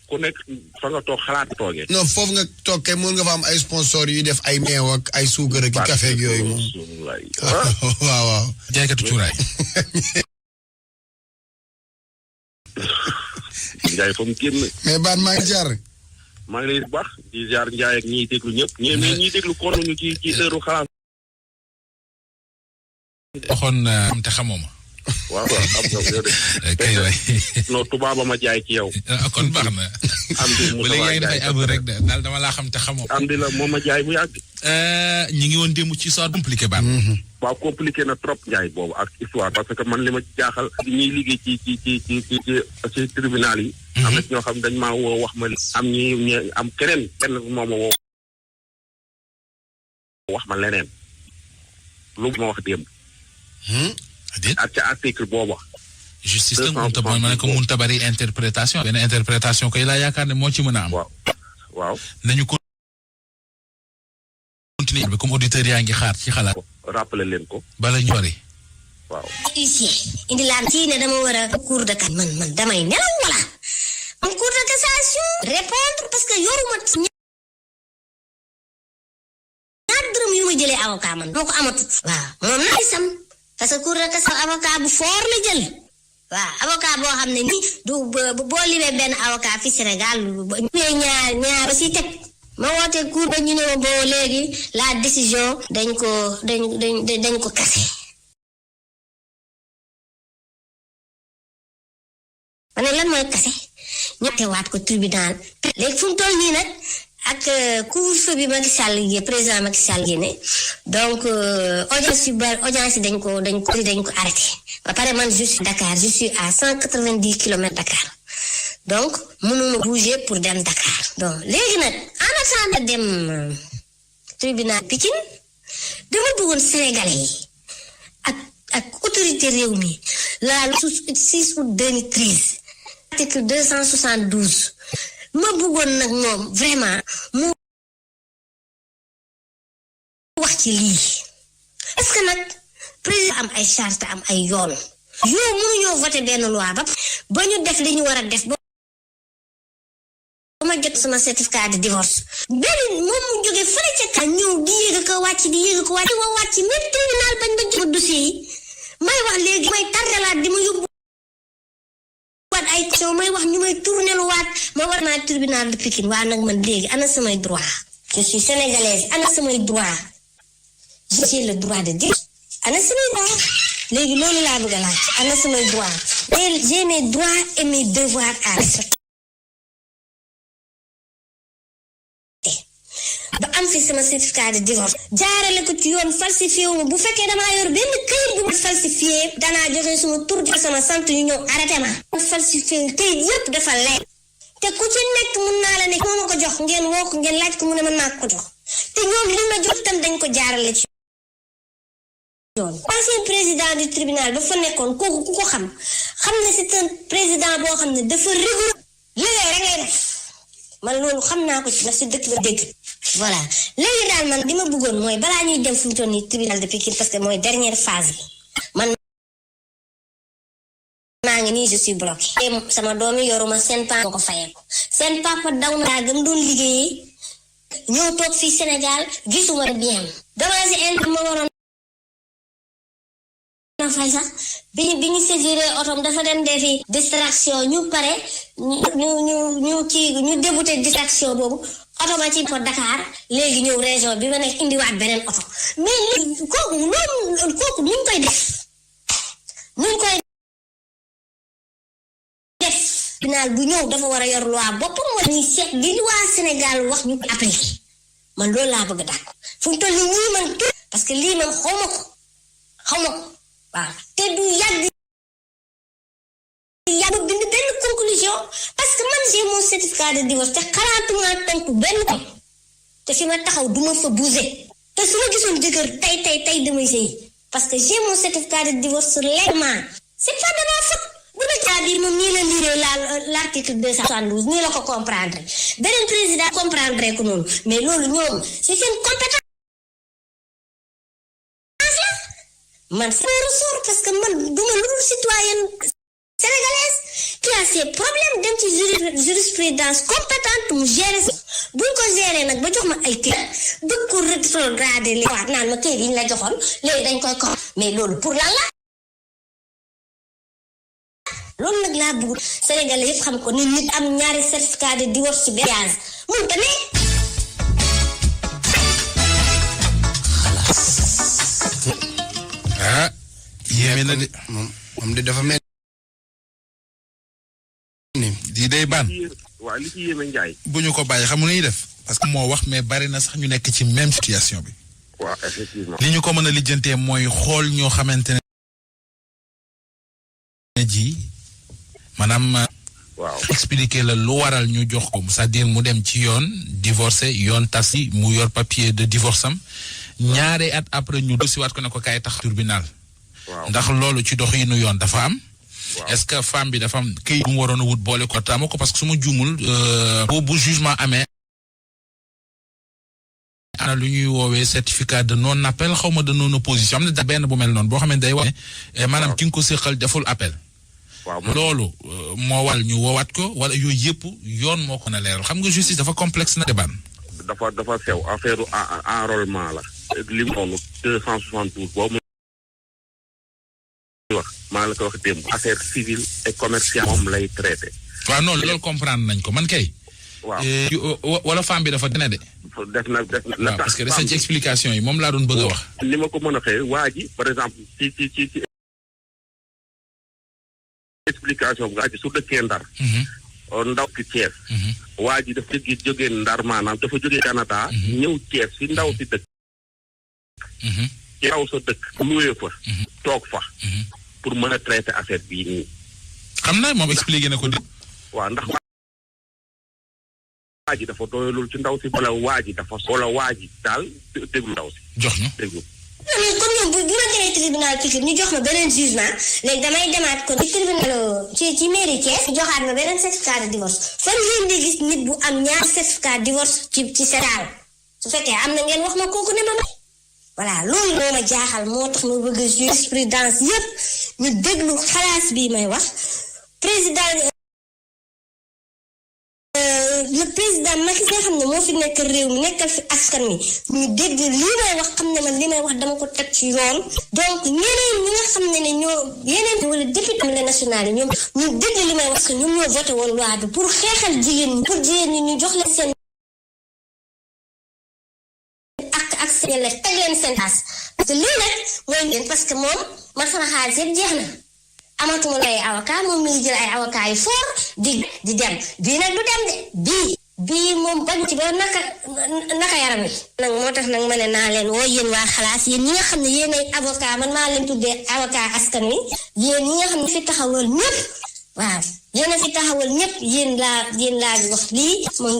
ku nekk fa nga toog xalaat toogee. non foofu nga toog kay mën nga fa am ay sponsor yuy def ay meew ak ay suukar ak café ak yooyu moom. waaw waaw. jaaykatu cuuraay. Ndiaye fa mu génn. mais Bane maa ngi jaar. maa ngi lay bu baax di jaar Ndiaye ak ñiy déglu ñëpp. ñiy déglu kon ñu ci heure xalaat. waxoon am te xamoo ma. waaw am na yow de. kay waay. non tubaaba ma jaay ci yow. kon baax na. am di mu léegi yaa ngi dafay ab rek de daal dama laa xam te xamoo. am di la moom ma jaay bu yàgg. ñi ngi woon démb ci histoire compliqué Bane. waaw compliqué na trop Ndiaye boobu ak histoire parce que man li ma jaaxal ñuy liggéey ci tribunal yi. am na ñoo xam dañ maa woo wax ma am ñi am kenn moo ma woo wax ma leneen lu ma wax démb. ak ca article boobu. justice nag mënut a ma ne ko mënut a bari interprétation. benn interprétation koy laa yaakaar ne moo ci mën a am. waaw. nañu continuer bi comme auditeur yaa ngi xaar ci xalaat. rappeler leen ko. bala ñu bari. waaw. huissier indi laa kii ne dama war a cour de cassation man damay nelaw wala am cour de cassation répondre parce que yoruma ñaar dërëm yu ma jëlee avocat man moo ko amatut. waaw moom na sam parce que cour de cassation avocat bu fort la jël. waaw avocat boo xam ne nii du boo libee benn avocat fi Sénégal ñaar ba si teg ma woote cour ba ñu ne ma boo léegi la décision dañ ko kase. ma ne lan mooy kase ñu teewaat ko tribunal léegi fu mu toll nii nag ak couvre-feu bi Macky Sall yi président Macky Sall yi ne donc audience yi dañ ko arrêté ba pare man je suis Dakar je suis à 190 kilomètres Dakar donc mënuma bouger pour dem Dakar donc léegi nag en attendant dem tribunal Pikine dama bëggoon Sénégalais yi ak autorité réew mi la 6 août 2013 article 272 ma bëggoon nag moom vraiment mu wax ci lii est-ce que nag président am ay charte am ay yoon yow mënuñoo voté benn loi ba ñu def li ñu war a def ba ma jot sama certificat de divorce benn moom mu jógee fële ca kan ñëw di yéeg ko wàcc même tribunal bañ ba jot dossier yi may wax léegi may tardelaat di ma yóbbu ay question may wax ñu may tourné lu waat ma war naa tribunal de Pikine waa nag man léegi ana samay droit je suis sénégalaise ana samay droit j'ai le droit de dire ana samay droit léegi loolu laa bëgg a laaj ana samay droit j'ai mes droits et mes devoirs à respecter ba am fi sama certificat de divorce jaarale ko ci yoon falsifié wu ma bu fekkee damaa yor benn këyit bu ma falsifié danaa joxe suma tur di sama sant ñu ñëw arrêté ma falsifié këyit yëpp dafa leer te ku ci nekk mun naa la ne moo ma ko jox ngeen woo ko ngeen laaj ko mu ne man maa ko jox te ñoom li ma jox tam dañ ko jaarale ci yoon ancien président du tribunal ba fa nekkoon kooku ku ko xam ne c'est un président boo xam ne dafa rigoureux liggéey rek lay def man loolu xam naa ko ci ndax si dëkk la dégg voilà léegi daal man li ma bëggoon mooy balaa ñuy dem fu mu toll nii tribunal de Pikine parce que mooy dernière phase bi man maa ngi nii je suis bloqué sama doomi yoruma seen papa ko fayee ko seen papa daw na gëm doon liggéeyee ñëw toog fii Sénégal gisuma bien dama si indi ma waroon na fay sax bi ñu saisiré otom dafa dem defi distraction ñu pare ñu débuté distraction boobu oto ba ci ko Dakar léegi ñëw région bi ma nekk indiwaat beneen oto mais kooku nuñ koy def final bu ñëw dafa war a yor loi boppam wala ñuy seet li loi Sénégal wax ñu appliqué man loolu laa bëgg dàq fu mu toll nii ñii man tur parce que lii man xaw ma ko waaw te du yàgg bind benn conclusion parce que man j'ai mon certificat de divorce te xalaatuma tontu benn ko te fi ma taxaw duma fa bouger te su ma gisoon jëkkër tey damay sëy parce que j'ai mon certificat de divorce légalement c'est pas de ma faute bu la c'est-à-dire moom nii la lire l'article 272 nii la ko comprendre beneen président comprendre ko noonu mais loolu ñoom c'est seen compétence la man sama ressort parce que man duma lu dul citoyenne sénégalaise qui a ses problèmes dem ci jurisprudence compétente mu gérer buñ ko gérer nag ba jox ma ay kër bëgg ko rétrogradé li waat naan ma kër yi ñu la joxoon léegi dañ koy ko mais loolu pour lan la loolu nag laa bëgg Sénégalais yëpp xam ko ni nit am ñaari certificat de divorce ci benn mun ta ne ah yéeme na de moom de dafa mel ni di day ban waaw li ci yéeme Ndiaye. bu ñu ko bàyyi xamu nañuy def parce que moo wax mais bari na sax ñu nekk ci même situation bi. waaw effectivement. li ñu ko mën a lijjantee mooy xool ñoo xamante ne ji maanaam. waaw expliquer la lu waral ñu jox ko c'est-à-dire mu dem ci yoon divorcé yoon tasi mu yor papier de divorce am ñaari at après ñu dosiwaat ko ne ko kaay tax tribunal. waaw ndax loolu ci dox yi nu yoon dafa am. waaw est-ce que femme bi dafa am këyit bu mu waroon a wut boole ko taamu ko parce que su ma juumul bu jugement amee. ana lu ñuy woowee certificat de non appel xaw ma de non opposition am na da benn bu mel noonu boo xam ne day wax ne maanaam ki nga ko séqal deful appel. waaw loolu moo wal ñu woowaat ko wala yooyu yëpp yoon moo ko na leeral xam nga justice dafa complexe na débat. dafa sew affaire enrôlement la. li mu noonu 272 boobu wax maa la ko wax démb affaire civile et commerciale moom lay traité. waaw non loolu comprendre nañ ko man kay. waaw wala femme bi dafa dina de. def na waaw parce que des ci explication yi moom laa doon bëgg a wax. li ma ko mën a xëy waa ji par exemple ci explication bu nga su dëkkee Ndar. ndaw ci Thiès. waa ji dafa jógee Ndar maanaam dafa jógee Canada. ñëw Thiès fi ndaw si dëkk. ci raw sa dëkk. luwee fa. toog fa. pour mën a traiter affaire bii nii. xam naa moom expliqué na ko di. waaw ndax waa ji dafa doyalul ci ndaw si wala waa ji dafa wala waa ji daal déglu ndaw si. jox ñu déglu. mais comme ñoom bu ma demee tribunal Pikine ñu jox ma beneen jugement léegi damay demaat ko ci tribunal ci mairie Thiès ñu joxaat ma beneen certificat de divorce fan ngeen di gis nit bu am ñaar certificat de divorce ci Sénégal su fekkee am na ngeen wax ma kooku ne ma voilà loolu moo ma jaaxal moo tax ma bëgg jurisprudence yëpp ñu déglu xalaas bii may wax le président Macky nga xam ne moo fi nekk réew mi nekkal fi askan mi ñu dégg lii may wax xam ne man li may wax dama ko teg ci yoon donc ñeneen ñi nga xam ne ñoo yeneen wala député assemblée nationale yi ñoom ñu dégg li may wax que ñoom ñoo voté woon loi bi pour xeexal jigéen ñi pour jigéen ñi ñu jox leen seen ak seen la teg leen seen as parce que lii nag mooy leen parce que moom man sama xaalis yëpp jeex na amatuma ay avocat moom mi ngi jël ay avocat yu fort di dem bii nag du dem de bii moom bañ ci ba naka yaram wi nag moo tax nag ma ne naa leen woo yéen waa xalaas yéen ñi nga xam ne yéen ay avocat man maa leen tuddee avocat askan wi yéen ñi nga xam ne fi taxawal ñëpp waaw yéen a fi taxawal ñëpp yéen laa di wax lii moom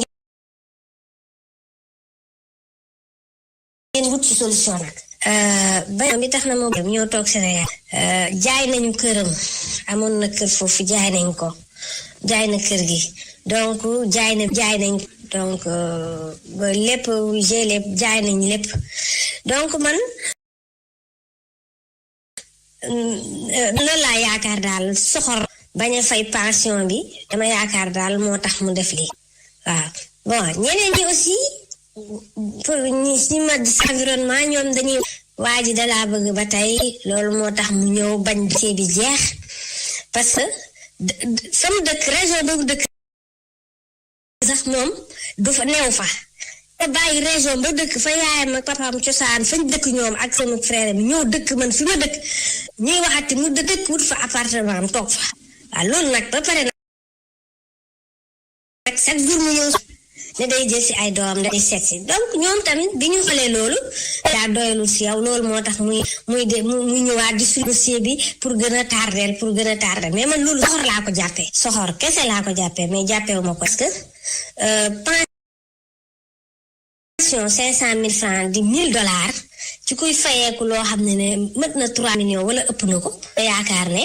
ngeen wut ci solution nag ba bi tax na moom ñoo toog Sénégal jaay nañu këram amoon na kër foofu jaay nañ ko jaay na kër gi donc jaay nañ donc lépp jaay nañ lépp donc man loolu laa yaakaar daal soxor bañ a fay pension bi dama yaakaar daal moo tax mu def lii waaw bon ñeneen ñi aussi pour ñi si ma environnement ñoom dañuy waa ji dalaa bëgg ba tey loolu moo tax mu ñëw bañ dossier bi jeex parce que sama dëkk région boobu dëkk sax moom du fa neew fa te bàyyi région ba dëkk fa yaayam ak papaam cosaan fañ dëkk ñoom ak sama frère bi ñëw dëkk man fi ma dëkk ñuy waxati mu dëkk wut fa appartement am toog fa waaw loolu nag ba pare nag chaque jour mu ñëw ne day jël si ay doom day seet si donc ñoom tamit bi ñu xoolee loolu daa doyalul si yow loolu moo tax muy ñëwaat di suñu dossier bi pour gën a tardeel mais man loolu soxor laa ko jàppee soxor kese laa ko jàppee mais jàppewu ma ko parce que caution 500,000 francs di $1,000 ci kuy fayeeku loo xam ne mët na 3 millions wala ëpp na ko te yaakaar ne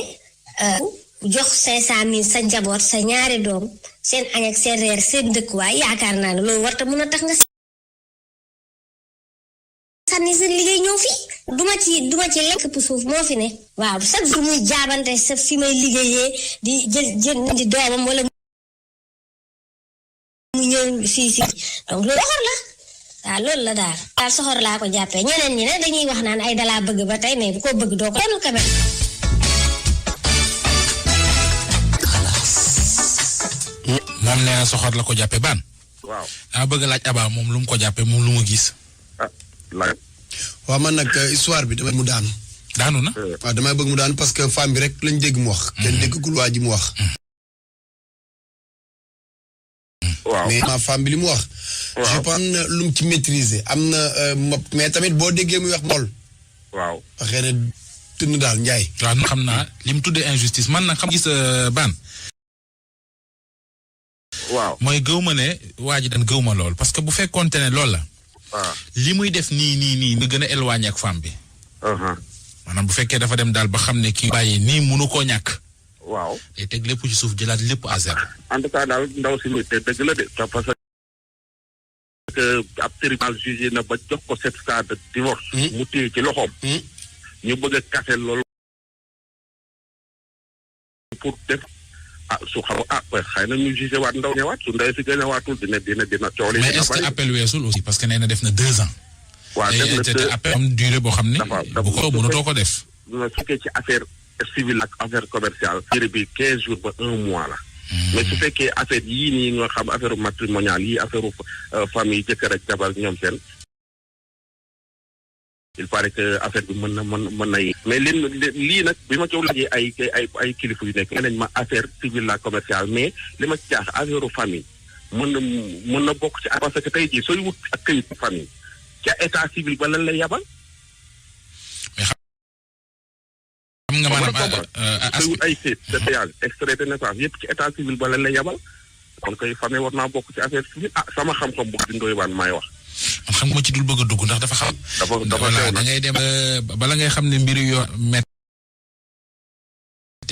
jox 500,000 sa njaboot sa ñaari doom seen añ ak seen reer seen dëkkuwaay yaakaar naa ne loolu warta mën a tax nga sànni seen liggéey ñëw fii duma ci lekk pour suuf moo fi ne waaw chaque jour muy jaabante sa fi may liggéeyee di jël di doomam wala mu ñëw fii donc loolu soxor la waaw loolu la daal soxor laa ko jàppee ñeneen ñi ne dañuy wax naan ay dalaa bëgg ba tey mais bu ko bëgg doo ko kenn quand même. moom nee na soxor la ko jàppee baan. waaw daa bëgg laaj Aba moom lu mu ko jàppee moom lu mu gis. laaj. waaw man nag histoire bi damay mu daanu. daanu na. waaw damay bëgg mu daanu parce que femme bi rek lañ dégg mu wax. kenn déggagul waa ji mu wax. waaw mais ma femme bi li mu wax. je pense am na lu mu ci maîtriser am na mais tamit boo déggee muy wax mool. waaw waxee ne tënn daal Ndiaye. waaw xam naa li mu tuddee injustice man nag xam gis baan. waaw mooy gëw ma ne waa ji dan gëw ma lool parce que bu fekkoonte ne loolu la. li muy def nii nga gën a éloigné ak femme bi. maanaam bu fekkee dafa dem daal ba xam ne kii bàyyi nii mënu koo ñàkk. waaw day teg lépp ci suuf jëlaat lépp à zéro. en tout cas daal ndaw si te dëgg la de parce que ab tribunal jugé na ba jox ko certificat de divorce. mu téye ci loxoom. ñu bëgg a kase loolu pour def su xaw xëy na ñu jugé waat ndaw ñëwaat su ndaw si gën a waatul dina coow li. mais est-ce que appel weesul aussi parce que nee na def na 2 ans. waaw def na appel am durée boo xam ne. bu ko mënatoo ko def. su fekkee ci affaire civile ak affaire commerciale. durée bi 15 jours ba 1 mois la. mais su fekkee affaire yii nii nga xam affaire matrimoniale yii affaire famille jëkkër ak jabar ñoom seen. il paraît que affaire bi mën na yi mais lii nag bi ma coow laajee ay kilifa yu nekk nee nañ ma affaire civile la commerciale mais li ma ci jaax affaire famille mën na bokk ci parce que tey jii sooy wut ak këyit famille ca état civil ba lan lay yabal. mais xam nga maanaam sooy wut ay seet de péage extrait de naissance yëpp ci état civil ba lan lay yabal kon koy famille war naa bokk ci affaire civile sama xam-xam bu di ndoy waan maay wax. man xam nga ci dul bëgg a dugg ndax dafa xam. dafa da ngay dem bala ngay xam ne mbiru yoo metti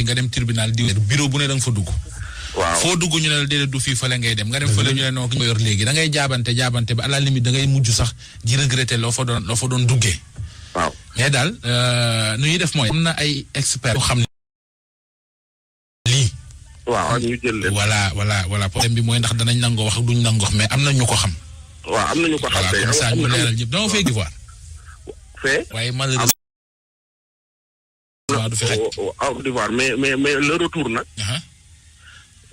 nga dem tribunal di bureau bu ne da nga fa dugg. waaw foo dugg ñu ne la déedéet du fii fële ngay dem nga dem fële ñu ne non ki nga yor léegi da ngay jaabante ba à la limite da ngay mujj sax di regretter loo fa doon duggee. waaw mais daal nu ñuy def mooy. am na ay experts yoo xam ne lii. waaw ñu jël leen. voilà problème bi mooy ndax danañ nangoo wax duñ nangoo wax mais am na ñu ko xam. waaw am nañu ko xam tey comme ça ñu leeral ñëpp dama fay voir. waaye malheureusement du fi xaj. di voir mais le retour nag.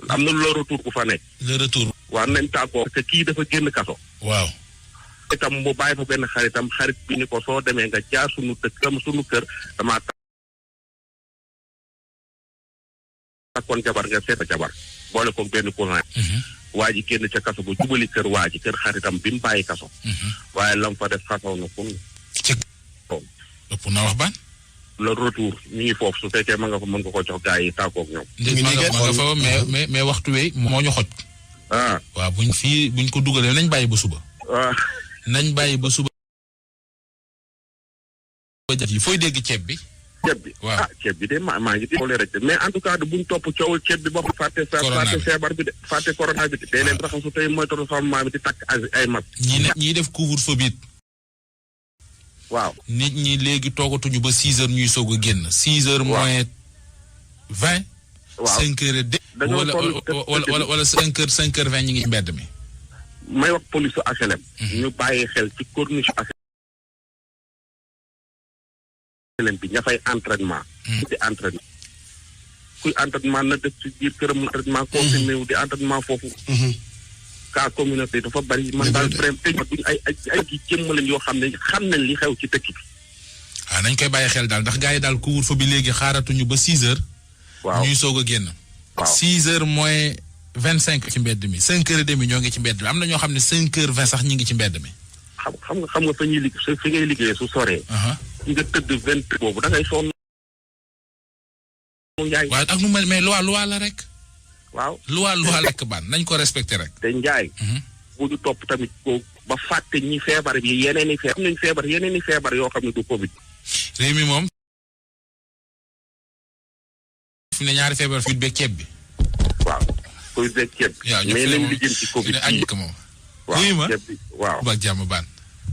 am na le retour bu fa nekk. le retour. waaw nañ tàggoo parce que kii dafa génn kaso. waaw. itam mu bàyyi fa benn xarit bi ni ko soo demee nga jaar sunu kër damaa takkoon jabar nga seeta jabar boole ko benn courant. waa ji génn ca kaso ba jubali kër waa ji kër xaritam bi mu bàyyi kaso. waaye lam fa def xasaw na kun. ci ëpp na wax ban. le retour ñu ngi foofu su fekkee ma nga fa mën nga ko jox gars yi tàggoog ñoom. ma nga fa mais waxtu wi moo ñu xoj. waaw buñ ko dugalee nañ bàyyi ba suba. nañ bàyyi ba suba. fooy dégg ceeb bi. ceeb bi waaw ceeb bi de maa ngi di rek mais en tout cas buñ topp coowul ceeb bi ba fàtte feebar bi de fàtte corona bi de day leen raxasu tey mooy transformement bi di takk ay mag ñi def couvre-feu bi waaw nit ñi léegi toogatuñu ba 6 heures ñuy soog a génn 6 heures moins 20 waaw 5 heures de wala 5 heures 20 ñi ngi ci mbedd mi may wax police su HLM ñu bàyyi xel ci corniche HLM bi ña fay entraînement di entraînement kuy entraînement na def ci biir këram entraînement continué wu di entraînement foofu cas communauté dafa bari man daal vraiment te duñ ay gi jëmm lañ yoo xam ne xam nañ li xew ci dëkk bi waaw nañ koy bàyyi xel daal ndax gars yi daal couvre-feu bi léegi xaaratuñu ba 6 heures waaw ñuy soog a génn 6 heures moins 25 ci mbedd mi 5 heures et demi ñoo ngi ci mbedd mi am na ñoo xam ne 5 heures 20 sax ñi ngi ci mbedd mi xam nga fa ñuy liggéey fi ngay liggéeyee su soree nga tëdd 20 boobu da ngay sonn Njaay waaw ak nu mais loi la rek waaw loi lekk baan nañ ko respecté rek te Njaay bu ñu topp tamit ko ba fàtte ñi feebar bi yeneen i feebar yoo xam ne du Covid. réew mi moom fi ne ñaari feebar fi beeg ceeb bi. waaw Covid beeg ceeb bi. waaw mais nañ lijjën ci Covid bi añ ko moom. waaw wuyu ma ceeb bi waaw. ba jàmm baan.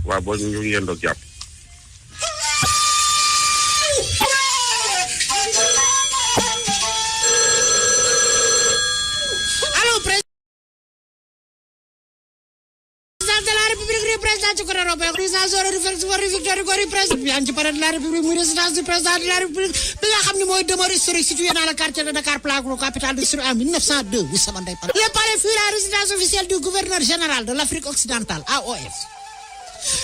waaw boo ñu ngi yendoo jàpp. président ci côté européen président zone victoire président ci palais de la République muy résidence du président de la République bi nga xam ne mooy demeure historique située dans le quartier de Dakar Plateau capitale du Sud en 1902 wi sama ndey pan le palais fut la résidence officielle du gouverneur général de l'Afrique occidentale AOF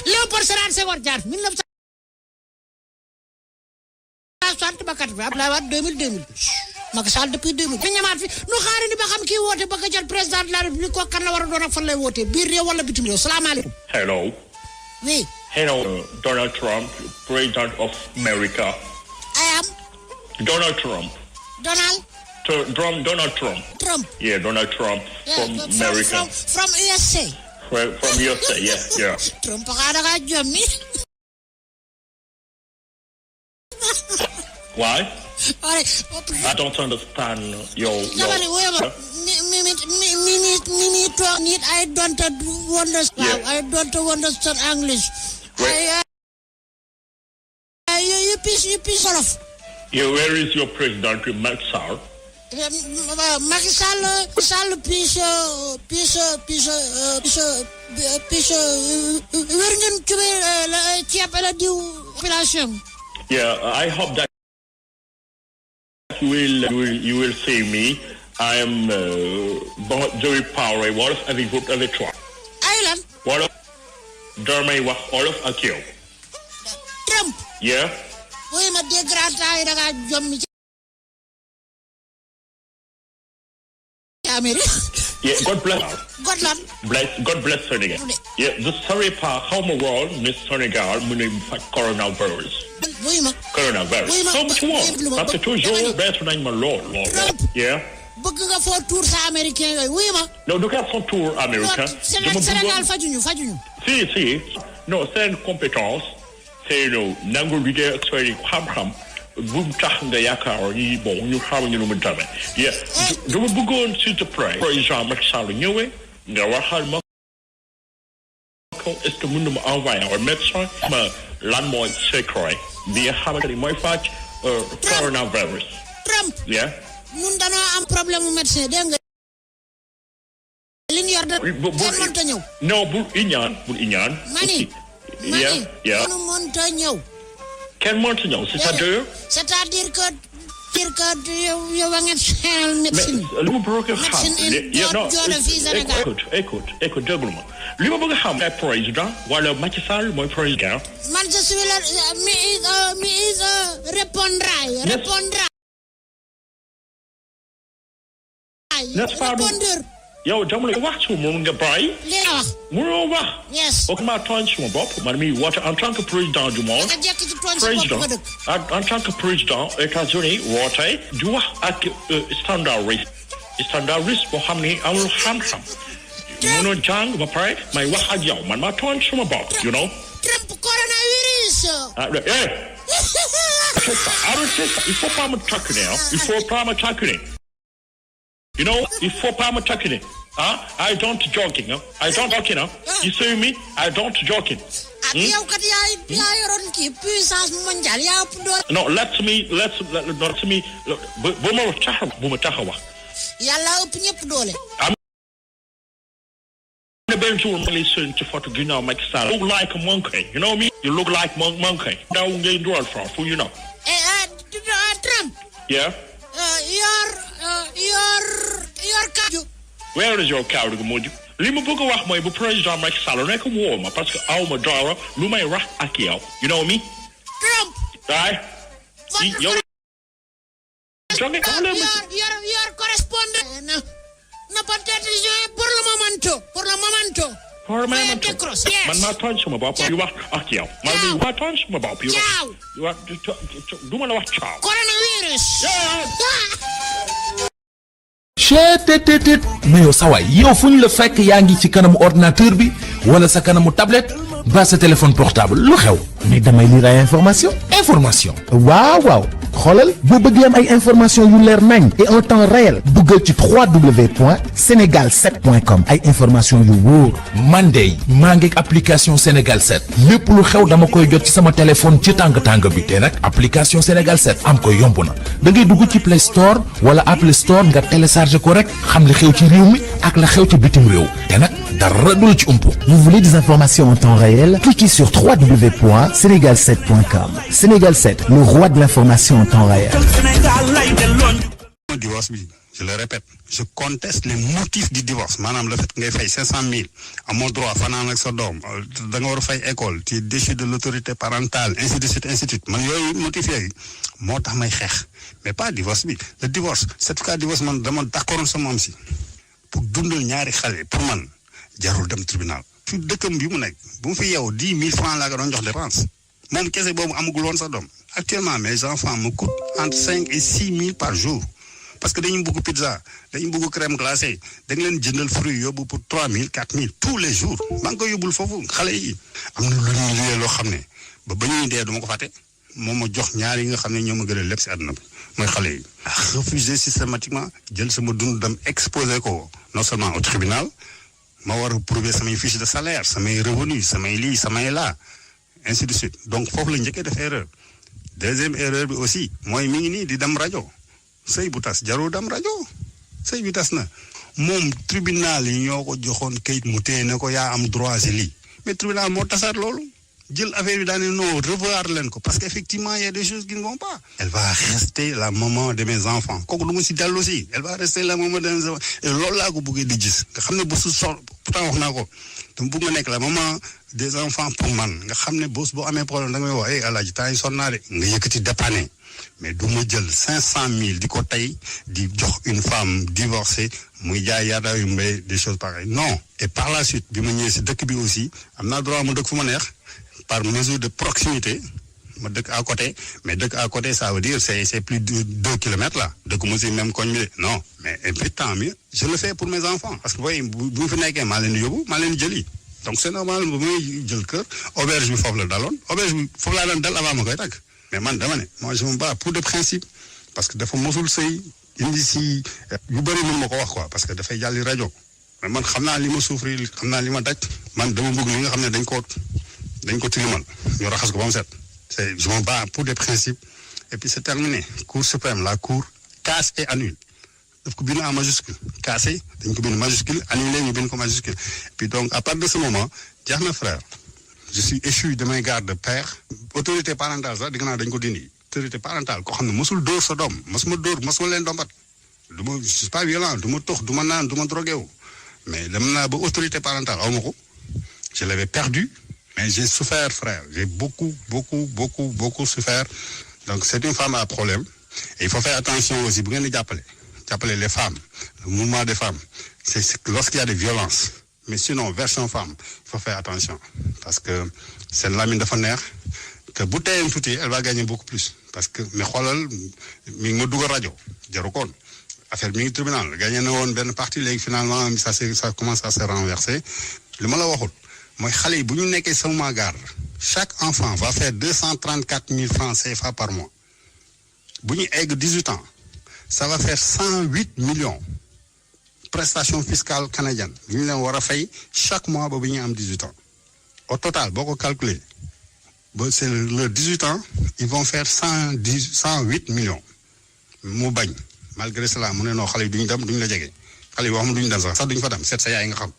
Léopold Sédar Senghor Diatta 1960 ba 80 Abdoulaye Wade 2000 Macky Sall depuis 2000 ñu ñamaat fi nu xaari ni ba xam kii woote ba nga jot président de la République ko kan la war a doon ak fan lay wootee biir réew wala bitim réew salaamaaleykum. Hello. Oui. Hello, Donald Trump, President of America. I am. Donald Trump. Donald. Donald Trump. Trump. Yeah, Donald Trump from America. From USA. From USA, yeah. Trump xaaral jommi. Why? I don't understand your. I don't understand. I don't understand English. You piece off. Yeah, where is your president, Macky Sall? Macky Sall piece. Where ngeen jubee ceeb la diw population. Yeah, I hope that you will see me. I am Joey Power, Wolof avec groupe avec toi. Island. Wolof damay wax Wolof ak yow. Trump. Yeah. Oui, ma dégradaay da nga jommi ci Amérique. Yeah, God bless. God bless Senegal. Yeah, the sorry part how my world Miss Senegal mu ne coronavirus. Oui ma. Coronavirus. So much more. Parce que toujours bett nañ ma lool. Yeah. Bëgg nga foo tour sa américain yooyu oui ma. Non, du ka foo tour américain. Sénégal fajuñu. Si. Non, c'est une compétence. C'est nangu liggéey ak sooy xam-xam. bu tax nga yaakaar ni bon ñu xamuñu lu mu demee. Yeah. dama bëggoon s'il te plaît. président Macky Sall ñëwee nga waxal ma ko est-ce que mën na ma envoyer un médecin ma lan mooy secret bi nga xamante ni mooy faj coronavirus. Trump. Yeah. ñun dañoo am problème mu médecin dégg nga. li ñu yor da kenn mënta ñëw. non bul iñaan. mani. Yeah. kenn mënta ñëw. Quel monte non, c'est-à-dire que yow a ngeen xelal médecine. li ma bëgg a xam écoute déglu ma li ma bëgg a xam ay président wala Macky Sall mooy président. Man je suis là mi is répondra. Répondeur. yow dama la wax su mun nga bàyyi. li nga wax. munoo wax. yes. ok maa tooñ suma bopp man mi woote en tant que président du monde. nga jekk ci tooñ sa bopp nga dëkk. en tant que président États-Unis woote di wax ak standardiste boo xam ni amul xam-xam. munoo jàng ba pare may wax ak yow man maa tooñ suma bopp you know. Trump coronavirus. Arrêtez ça. Il faut pas me taquiner. You know, il faut pas me taquiner. I don't joking. You see me? I don't joking. yow kat yaa yoroon kii puissance mondiale yaa ëpp doole. No, let me bu ma taxaw wax. yàlla ëpp ñëpp doole. am na benn jour ma lay seen ci photo ginnaaw Macky Sall. You look like a monkey, you know me? You look like monkey. Daw ngay ndural for you know. Trump. Yeah. Your kaaju. Where is your kaaju gu mujj li ma bëgg a wax mooy bu président Macky Sall nekk woo ma parce que aw ma dara lu may wax ak yow you know me. Trump. Right. Yow. Your correspondent. No peut-être pour le momento. Man maa tooñ suma bopp yu wax ak yow. Man mi waa tooñ suma bopp yu wax du ma la wax ciao. Coronavirus. cheetetetet mais yow sawaay yow fu ñu la fekk yaa ngi ci kanamu ordinateur bi wala sa kanamu tablette ba sa téléphone portable lu xew mais damay lire ay information waaw xoolal boo bëggee am ay information yu leer nañ et en temps réel duggal ci www.senegal7.com ay information yu wóor man de maa ngi application Sénégal 7 lépp lu xew dama koy jot ci sama téléphone ci tàng bi te nag application Sénégal 7 am ko yomb na da ngay dugg ci Play Store wala Apple Store nga télécharger ko rek xam li xew ci réew mi ak la xew ci bitim réew te nag dara du la ci umpu. Vous voulez des informations en temps réel? Cliquez sur www.senegal7.com. Sénégal 7, le roi de l'information en temps réel. Divorce bi, je le répète, je conteste les motifs du divorce. Maanaam le fait ngay fay 500 000 amoo droit fanaan ak sa doom da nga war a fay école tu es déchu de l'autorité parentale ainsi de suite man yooyu motif yooyu moo tax may xeex mais pas divorce bi. Le divorce certificat de divorce man dama d'accord sama am si pour dundal ñaari xale pour man jarul dem tribunal. fi dëkkam bi mu nekk bu mu fi yeewu 10 000 francs laa ko doon jox dépense moom kese boobu amagul woon sa doom actuellement mes enfants me coûtent entre 5 et 6 000 par jour parce que dañu bëgg pizza dañu bëgg crème glacée da nga leen jëndal fruits yóbbu pour 3 000 4 000 tous les jours maa ngi koy yóbbul foofu xale yi am na lu ñu liyee loo xam ne ba ñuy dee du ma ko fàtte moo ma jox ñaar yi nga xam ne ñoo ma gën a lépp si àdduna bi mooy xale yi. refuser systématiquement jël sama dund dem exposer ko non seulement au tribunal ma war a prouver samay fiche de salaire samay revenus samay lii samay laa ainsi de suite donc foofu la njëkkee def erreur. Deuxième erreur bi aussi mooy mi ngi nii di dem rajo sëy bu tas jarul dem rajo sëy bi tas na moom tribunal yi ñoo ko joxoon kayit mu téye ne ko yaa am droit si lii mais tribunal moo tasaat loolu jël affaire bi daane non revoir leen ko parce que effectivement il y a des choses qui ne vont pas. Elle va rester la maman de mes enfants kooku du ma si dellu si elle va rester la maman de mes enfants et loolu laa ko bëggee di gis nga xam ne ba su pourtant wax naa ko dama bëgg nga nekk la maman des enfants pour man nga xam ne boo amee problème da nga may wax eh Alaaji temps yi sonn naa de nga yëkkati dépanner mais du ma jël 500 000 di ko tey di jox une femme divorcée muy jaay yaada yu mbay des choses pareilles non. Et par la suite bi ma ñëwee si dëkk bi aussi am naa droit mu dëkk fu ma neex par mesure de proximité ma dëkk à côté mais dëkk à côté ça veut dire c'est plus de 2 kilomètres là dëkk mu si même koñ bi de non mais et puis tant mieux je le fais pour mes enfants parce que booy bu fi nekkee maa leen di yóbbu maa leen di jëli donc c'est normal bu muy jël kër auberge bi foofu la daloon auberge bi foofu laa doon dal avant ma koy tàgg mais man dama ne moi je me bats pour de principe parce que dafa mosul sëy indi si yu bëri mën ma ko wax quoi parce que dafay jàlli rajo mais man xam naa li ma souffrir xam naa li ma daj man dama bëgg li nga xam ne dañ ko tilimal ñu raxas ko ba mu set c'est je me bats pour des principes et puis c'est terminé Cour suprême la cour casse et annule daf ko bind en majuscule cassé dañ ko bind majuscule annulé ñu bind ko majuscule et puis donc à partir de ce moment jeex na frère je suis échu de mes gardes de père autorité parentale sax digg naa dañ ko dindi autorité parentale koo xam ne mosul dóor sa doom mosuma leen dombat du ma je suis pas violent du ma tox du ma naan du ma drogué wu mais dem naa ba autorité parentale aw ma ko je l'avais perdu mais j'ai souffert frère j'ai beaucoup souffert donc c'est une femme à problème et il faut faire attention aussi bu ngeen di jàppale les femmes le mouvement des femmes c'est lorsqu'il y a des violences mais sinon version femme il faut faire attention parce que seen lamine dafa neex que bu teyoon tuuti elle va gagner beaucoup plus parce que mais xoolal mi ngi ma dugal rajo jaru koon affaire mi ngi tribunal gagné na woon benn partie léegi finalement ça commence à se renverser li ma la waxul mooy xale yi bu ñu nekkee sama garde chaque enfant va faire 234 000 francs CFA par mois bu ñu egg 18 ans ça va faire 108 millions prestation fiscale canadienne bu ñu leen war a fay chaque mois ba bu ñuy am 18 ans au total boo ko calculer ba c'est le 18 ans ils vont faire 108 millions mu bañ malgré cela mu ne noo xale yi duñu dem duñu la jege xale yi wax mu duñu dem sax duñu fa dem seet sa yaay nga xam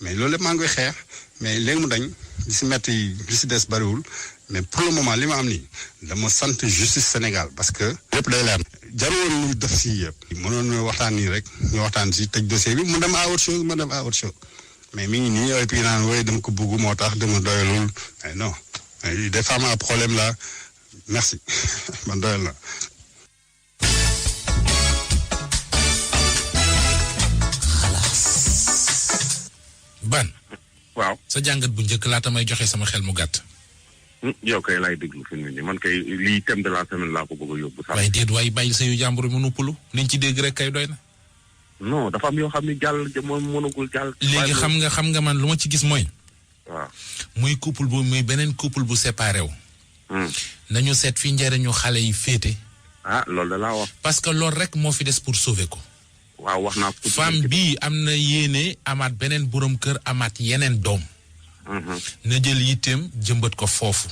mais loolu lépp maa ngi koy xeex mais léegi mu dañ li si metti li si des bariwul mais pour le moment li ma am nii dama sant justice Sénégal parce que lépp day leer jaroon ñu def si yëpp mënoon ñu waxtaan nii rek ñu waxtaan si tëj dossier bi mu dem à autre chose ma dem à autre chose mais mi ngi nii yooyu puis naan wooy dama ko bugg moo tax dama doyalul mais non des femmes à problème là merci man doyal na ban waaw sa jàngat bu njëkk laata may joxe sama xel mu gàtt. yow kay laay déglu fi mu ne nii man kay lii thème de la semaine laa ko bëgg a yóbbu sax. waaye déet waaye bàyyi sa yu jàmbur mu nuppalu liñ ci dégg rek kay doy na. non dafa am yoo xam ne jàll moom mënagul jàll. léegi xam nga man lu ma ci gis mooy. waaw muy couple bu muy beneen couple bu séparé wu. nañu seet fi njëriñu xale yi féete. loolu da laa wax. parce que loolu rek moo fi des pour sauver ko. waaw wax naa ko. femme bii am na yéene amaat beneen borom kër amaat yeneen doom. na jël yitteem jëmbat ko foofu.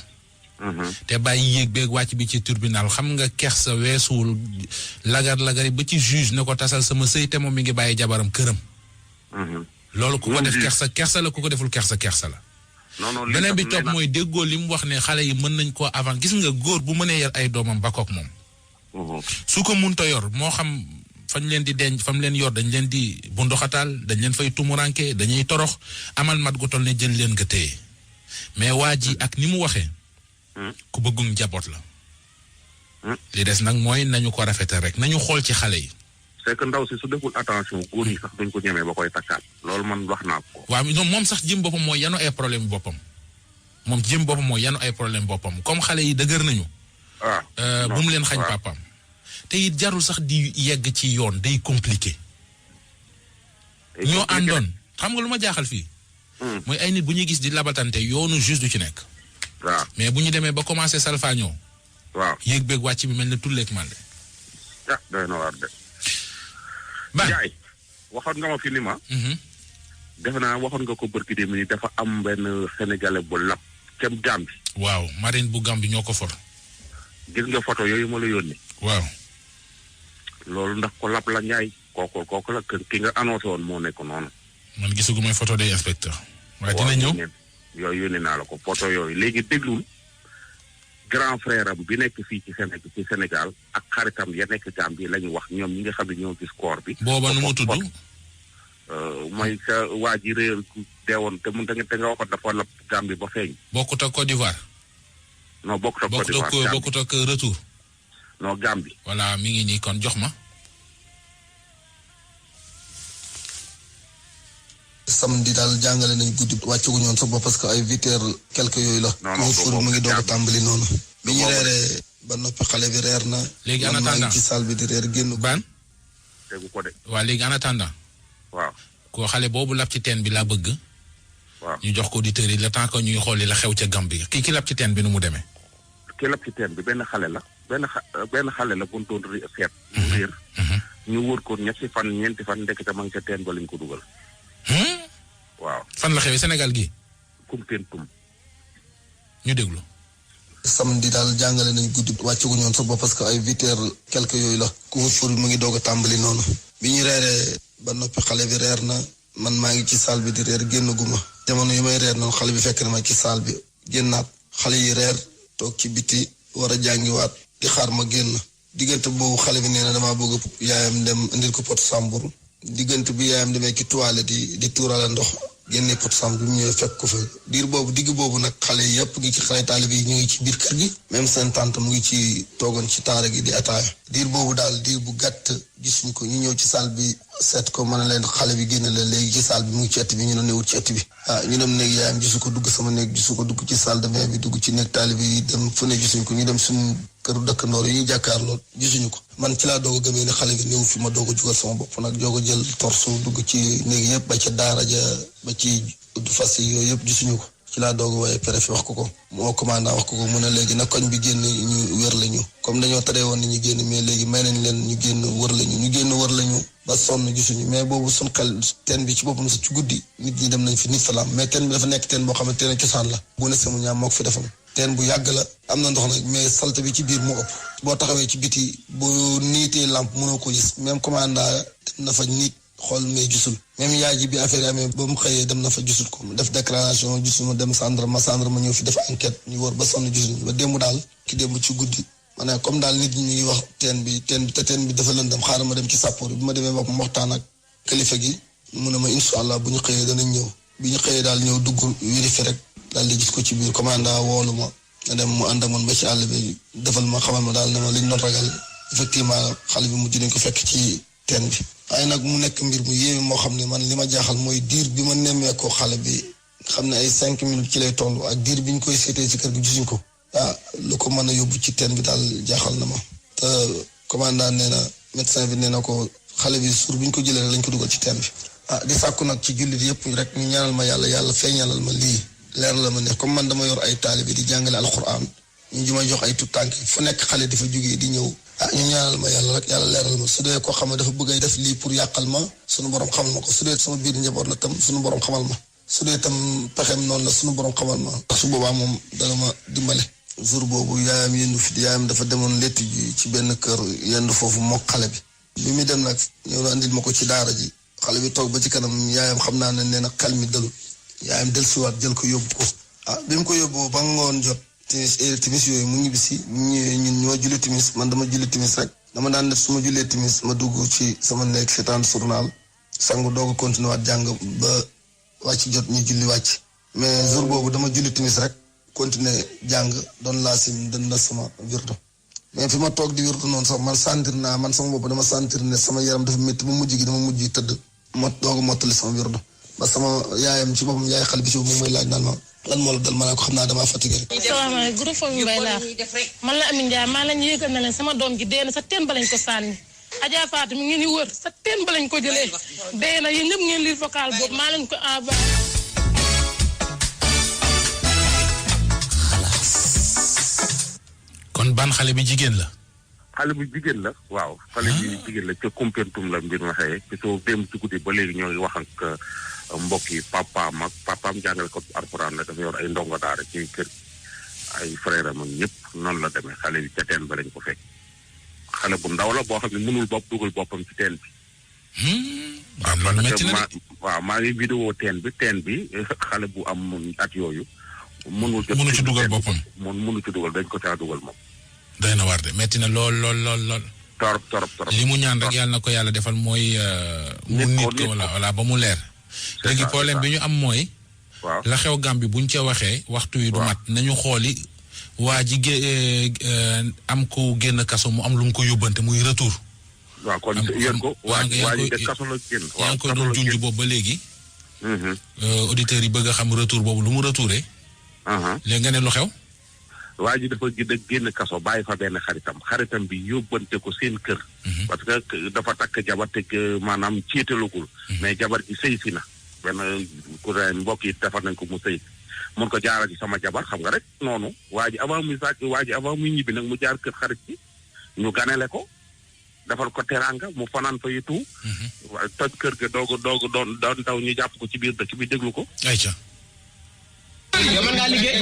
te bàyyi yéeg beeg wàcc bi ci tribunal xam nga kersa weesuwul lagar-lagari ba ci juge ne ko tasal sama sëy te moom mi ngi bàyyi jabaram këram. loolu ku ko def kersa la ku ko deful kersa la. non beneen bi topp mooy déggoo li mu wax ne xale yi mën nañ koo avant gis nga góor bu mënee yor ay doomam ba kook moom. su ko munta yor moo xam fañ leen di denc fam leen yor dañ leen di bu ndoxataal dañ leen fay tumuranke dañuy torox amal mat gu toll ne jël leen nga téye mais waa ji ak ni mu waxee. ku bëggum njaboot la. li des nag mooy nañu ko rafetal rek nañu xool ci xale yi. c'est que ndaw si su deful attention góor yi sax duñ ko ñemee ba koy takkaat loolu man wax naa ko. waaw moom sax jëm boppam mooy yanu ay problème boppam comme xale yi dëgër nañu. bu mu leen xañ papaam. te it jarul sax di yegg ci yoon day compliqué. ñoo àndoon xam nga lu ma jaaxal fii. mooy ay nit bu ñuy gis di labatante yoonu juste du ci nekk. waaw mais bu ñu demee ba commencé salfaañoo. waaw yéeg beeg wàcc bi mel ne tulleeg mànde. doy na waar de. Ndiaye waxoon nga ma fi ni ma. defe naa waxoon nga ko bërki dem ni dafa am benn sénégalais bu lab kem Gambie. waaw marine bu Gambie ñoo ko for. gis nga photo yooyu ma la yónni. waaw. loolu ndax ko lab la Ndiaye kooku la ki nga annoncé woon moo nekk noonu. man gisagu may photo day inspecteur. waaye dina ñëw yooyu yónnee naa la ko photo yooyu léegi déglul grand frère am bi nekk fii ci Sénégal ak xaritam ya nekk Gambie la ñu wax ñoom ñi nga xam ne ñoo gis koor bi. booba nu mu tudd. mooy sa waa ji réer ku deewoon te nga waxoon dafa la Gambie ba feeñ. bokkut ak Côte d'Ivoire. non bokkut ak Côte d'Ivoire bokkut ak retour. non Gambie. voilà mi ngi nii kon jox ma. samedi daal jàngale nañ guddi wàccaguñu woon sa bopp parce que ay 8h quelque yooyu la. non mu ngi doog a tàmbali noonu. bi ñu reeree ba noppi xale bi reer na. léegi en attendant man maa ngi ci salle bi di reer génn. ban. tegu ko de. waaw léegi en attendant. waaw. ko xale boobu lab ci teen bi laa bëgg. waaw ñu jox ko auditeurs yi le temps que ñuy xool la xew ca Gambie ki lab ci teen bi nu mu demee. ki lab ci teen bi benn xale la benn xale la bu ñu doon seet. réer. ñu wër ko ñeenti fan ndekete ma ngi ca teen ba lañ ko dugal. waaw fan la xewee Sénégal gi. Koumpentoum. ñu déglu. samedi daal jàngale nañ guddi wàccaguñu woon sa bopp parce que ay 8h quelque yooyu la. couvre-feu bi mu ngi doog a tàmbali noonu. bi ñu reeree ba noppi xale bi reer na man maa ngi ci salle bi di reer génn guma. jamono yi may reer noonu xale bi fekk na ma ci salle bi génnaat xale yi reer toog ci biti war a jàngiwaat di xaar ma génn diggante boobu xale bi nee na damaa bëgg yaayam dem indil ko pot sambur diggante bi yaayam demee ci toilette yi di tuurale ndox génne pot sambur bi mu ñëwee fekk ko fa digg boobu nag xale yi yëpp ngi ci xale taalibe yi ñu ngi ci biir kër gi même seen tante mu ngi ci toogoon ci taara gi di ataaya diir boobu daal diir bu gàtt gisuñ ko ñu ñëw ci salle bi seet ko mën a leen xale bi génne leen léegi ci salle bi mu ngi ci ëtt bi ñu ne newut ci ëtt bi ñu dem néeg yaayam gisu ko dugg sama néeg gisu ko dugg ci salle de bain bi dugg ci néeg taalibe yi dem fu ne gisuñ ko ñu dem suñu këru dëkkandoor yi ñu jàkkaar lool gisuñu ko man ci laa doog a gëmee ne xale bi néew fi ma doog a jugal sama bopp nag doog a jël torsu dugg ci néeg yëpp ba ca daara ja ba ci uddu fas yi yooyu yëpp gisuñu ko ci laa doog a waaye préfet wax ko moo commandant wax ko mu ne léegi nag koñ bi génn ñu wër lañu comme dañoo tere woon ni ñu génn mais léegi may nañ leen ñu génn wër lañu ba sonn gisuñu mais boobu suñ xel teen bi ci boppam sa ci guddi nit ñi dem nañ fi nit falaam mais teen bi dafa nekk teen boo xam ne teen cosaan la bu ne sama ñaam moo ko fi defam teen bu yàgg la am na ndox nag mais salte bi ci biir moo ëpp boo taxawee ci biti bu niitee lampe mënoo ko gis même commandant dem na fa nit xool mais gisul même yaay ji bi affaire yi amee ba mu xëyee dem na fa gisul ko mu def déclaration gisul ma dem gendarme ñëw fi def enquête ñu wër ba sonn gisuñu ba démb daal ki démb ci guddi ma ne comme daal nit ñi ñu ngi wax teen bi dafa lëndam xaaral ma dem ci sàppoor bi ma demee wax ma waxtaan ak kilifa gi mu ne ma incha allah bu ñu xëyee danañ ñëw bi ñu xëyee daal ñëw dugg vérifié rek daal di gis ko ci biir commandant woolu ma nga dem mu ànd ak man ba ci àll bi defal ma xamal ma daal ne ma liñ doon ragal effectivement xale bi mujj nañ ko fekk ci teen bi waaye nag mu nekk mbir mu yéeme moo xam ne man li ma jaaxal mooy diir bi ma nemmeekoo xale bi xam ne ay 5 minutes ci lay toll ak diir bi ñu koy seetee ci kër gi gisuñ ko lu ko mën a yóbbu ci teen bi daal jaaxal na ma te commandant nee na médecin bi nee na ko xale bi suur bu ñu ko jëlee lañ ko dugal ci teen bi. di sàkku nag ci jullit yëpp rek ñu ñaanal ma yàlla feeñalal ma lii leer la ma ne comme man dama yor ay taalibe di jàngale alxuraan ñu ji ma jox ay tout tànk fu nekk xale di fa jógee di ñëw. ñu ñaanal ma yàlla rek yàlla leeral ma su dee koo xam ne dafa bëgg a def lii pour yàqal ma sunu borom xamal ma ko su dee sama biir njaboot la tam sunu borom xamal ma su dee tam pexem noonu la sunu borom xamal ma ndax su boobaa moom dana ma dimbale. jour boobu yaayam yendu fi yaayam dafa demoon letti ji ci benn kër yendu foofu mook xale bi muy dem nag ñëw na andil ma ko ci daara ji xale bi toog ba ci kanam yaayam xam naa ne nee na xel mi dalul yaayam dellusiwaat jël ko yóbbu ko bi mu ko yóbbu ba ngoon jot timis yooyu mu ñibbisi ñun ñoo julli timis man dama julli timis rek dama daan def su ma jullee timis ma dugg ci sama nekk seetaan journal sangu doog a continuer waat jàng ba wàcc jot ñu julli wàcc mais jour boobu dama julli timis rek continuer jàng doon laa sim dën na sama wirdu mais fi ma toog di wirdu noonu sax man sentir naa man sama bopp dama sentir ne sama yaram dafa métti ba mujj gi dama mujj tëdd doog a mottali sama wirdu ba sama yaayam ci boppam yaay xale bi ci boppam mooy laaj naan ma lan moo la dal ma ne ko xam naa damaa fatigué rek. salaamaaleykum groupe Fami Mbaye laa man la Amine Ndiaye maa lañ yëgal na leen sama doom ji dee na sa teen ba lañ ko sànni Adja Fatou mi ngeen di wër sa teen ba lañ ko jëlee dee na yéen ñëpp ngeen lire vocal boobu maa lañ ko envoyé. kon ban xale bi jigéen la. xale bu jigéen la waaw. xale bi jigéen la ca Koumpentoum la mbir ma xëyee ci soo démb ci guddi ba léegi ñoo ngi wax ak mbokk yi papaam jàngale ko alxuraan la dafa yor ay ndongo daara ci kër ay frère am ñëpp noonu la demee xale bi ca teen ba lañ ko fekk xale bu ndaw la boo xam ne mënul dugal boppam ci teen bi. waaw maa ngi vidéo teen bi xale bu am at yooyu. mënu ci dugal boppam. mënu ci dugal dañ ko caa dugal moom. doy na war de metti na lool. torop li mu ñaan rek yàlla na ko yàlla defal mooy. mu nit ko wala ba mu leer. léegi problème bi ñu am mooy. waaw la xew Gàmbi buñ ca waxee waxtu yi du mat nañu xooli waa ji am ko génn kaso mu am lu mu ko yóbbante muy retour. waaw kon yéen ko. waa ji de kaso la génn. yaa ngi koy doon junj boobu ba léegi. auditeurs yi bëgg a xam retour boobu lu mu retouré. léegi nga ne lu xew. waa ji dafa génn kaso bàyyi fa benn xaritam bi yóbbante ko seen kër. parce que dafa takk jabar te maanaam céetalagul. mais jabar ji sëy si na. benn kuréel mbokk yi defar nañ ko mu sëy mun ko jaaral ci sama jabar xam nga rek noonu waa ji avant muy ñibbi nag mu jaar kër xarit bi ñu ganale ko defal ko teraanga mu fanaan fa yu tuut. toj kër ga doon daw ñu jàpp ko ci biir dëkk bi déglu ko. ayca. yow mën ngaa liggéey.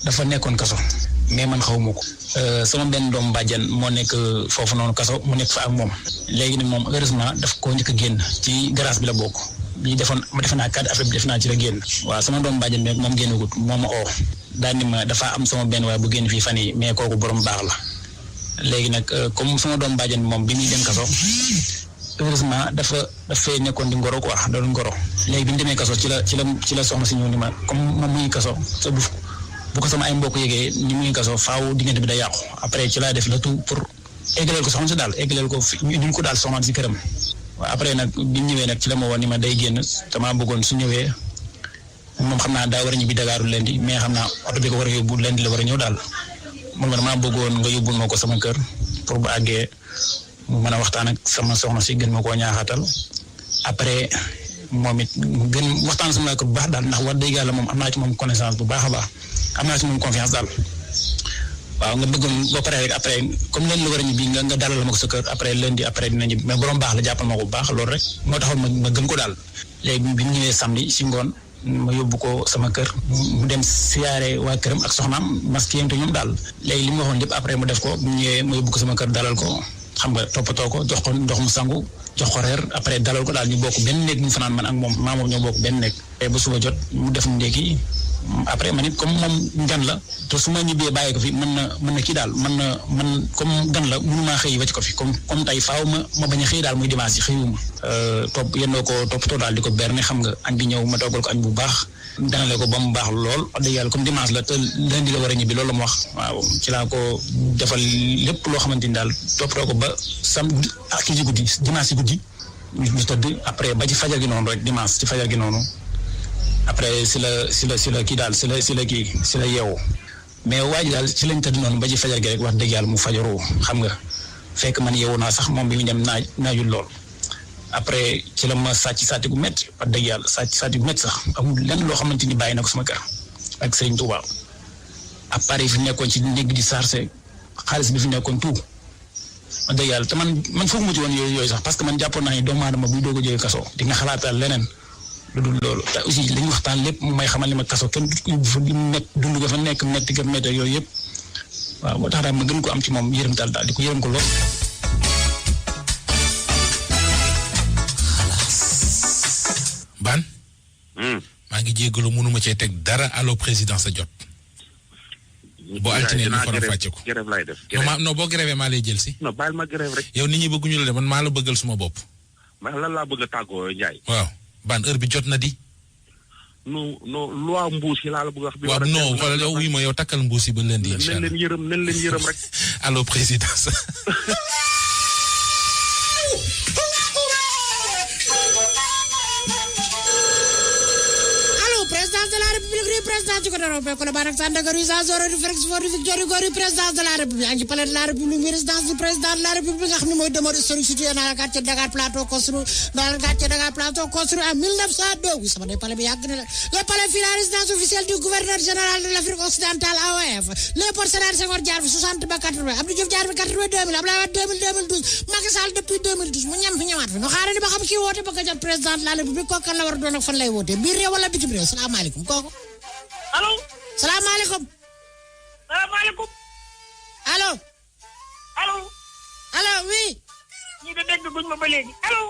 dafa nekkoon kaso mais man xaw ma ko. sama benn doom bàjjan moo nekk foofu noonu kaso mu nekk fa ak moom léegi nag moom heureusement daf koo njëkk a génn ci grâce bi la bokk bi defoon ma defe naa cadre affaire bi defe naa ci la génn. waaw sama doom bàjjan bi moom génnagut moo ma oo daal ni ma dafa am sama benn waaye bu génn fii fan yi mais kooku borom baax la léegi nag comme sama doom bàjjan bi moom bi muy dem kaso heureusement dafay nekkoon di ngoro quoi doon ngoro léegi bi ñu demee kaso ci la soxna si ñëw ni ma comme moom muy kaso sa bu ko sama ay mbokk yégee ni muy kaso faaw diggante bi da yàqu après ci laa def la tout pour eggaleel ko soxna si daal eggaleel ko ñu indil ko daal soxna si këram. waaw après nag bi ñu ñëwee nag ci la ma woon ni ma day génn damaa bëggoon su ñëwee moom xam naa daa war a ñibbi Dakar lundi mais xam naa oto bi ko war a yóbbu lundi la war a ñëw daal mun ma damaa bëggoon nga yóbbul ma ko sama kër pour bu àggee mu mën a waxtaan ak sama soxna si gën ma koo ñaaxatal après moom it gën waxtaan sama kër bu baax daal ndax wax dëgg yàlla moom am naa ci moom connaissance bu baax a baax am naa ci moom confiance daal. waaw nga bëggoon boo paree rek après comme leen la war a ñibbi nga dalal ma ko sa kër après lundi après dina ñibbi mais borom baax la jàppal ma ko bu baax loolu rek moo taxoon ma gëm ko daal. léegi bi ñu ñëwee samedi si ngoon ma yóbbu ko sama kër mu dem siyaare waa këram ak soxnaam maskiyante ñoom daal léegi li mu waxoon lépp après mu def ko bu ñu ñëwee ma yóbbu ko sama kër dalal ko xam nga toppatoo ko jox ko ndox mu sangu jox ko reer après dalal ko daal ñu bokk benn néeg ñu fanaan man ak moom maa moom ñoo bokk benn néeg ba suba jot mu def ndékki après man it comme moom gan la te su ma ñibbee bàyyi ko fi mën na kii daal man comme gan la mënu maa xëy wacc ko fi comme tey faaw ma bañ a xëy daal muy dimanche yi xëyuma yendoo ko toppatoo daal di ko berne xam nga añ bi ñëw ma toggal ko añ bu baax danale ko ba mu baax lool wax dëgg yàlla comme dimanche la te lundi la war a ñibbi loolu la mu wax waaw ci laa ko defal lépp loo xamante ni daal toppatoo ko ba samedi ak kii ci guddi dimanche ci guddi ñu tëdd après ba ci fajar gi noonu rek dimanche ci fajar gi noonu après si la kii daal si la yeewu mais waa ji daal si lañ tëdd noonu ba ci fajar gi rek wax dëgg yàlla mu fajaroo xam nga fekk man yeewu naa sax moom bi mu dem naajul lool après ci la ma sàcc gu métti wax dëgg yàlla sàcc gu métti sax amul lenn loo xamante ni bàyyi na ko sama kër ak Serigne Touba appareil fi nekkoon ci néeg di sarse xaalis bi fi nekkoon tout wax dëgg yàlla te man foog mu ci woon yooyu sax parce que man jàppoon naa ni doomu aadama buy doog a jógee kaso di nga xalaatal leneen lu dul loolu te aussi li ñu waxtaan lépp mu may xamal ni ma kaso kenn du nekk dund ga fa nekk métti ga métti yooyu yëpp waaw moo tax daal ma gën ko am ci moom yërëmtal daal di ko yërëm ko lool. Ban. maa ngi jéggalu mënuma cee teg dara allo président sa jot. boo altine ñu faram fàcce ko grève lay def. non boo grève maa lay jël si. non bàyyil ma grève rek. yow nit ñi bëgguñu la de man maa la bëggal suma bopp. mais lan laa bëgg a tàggoo Ndiaye. waaw Ban heure bi jot na di. non loi mbuus yi laa la bëgg a wax. bi waaw non xoolal yow wuy ma yow takkal mbuus yi ba leen di. incha allah nañ leen yërëm rek. allo président sa. président ci côté européen ko la barak Sandaga rue Zazoro rue Félix Faure rue Victor Hugo rue présidence de la République ak ci palais de la République résidence du président de la République nga xam ne mooy demeure historique situé dans le quartier Dakar Plateau construit en 1902 oui sama day palais bi yàgg na la le palais fii la résidence officielle du gouverneur général de l'Afrique occidentale AOF Léopold Sédar Senghor jaar fi 60 ba 80 Abdou Diouf jaar fi 80 2000 Abdoulaye Wade 2012 Macky Sall depuis 2012 mu ñam fi ñëwaat fi nu xaarandi ba xam kii woote bëgg a jot président de la République kooku kan la war a doon ak fan lay woote biir réew wala bitim réew salaamaaleykum kooku allo. salaamaaleykum. salaamaaleykum. allo. allo. allo oui. ñi de dégg guñ ma ba léegi allo.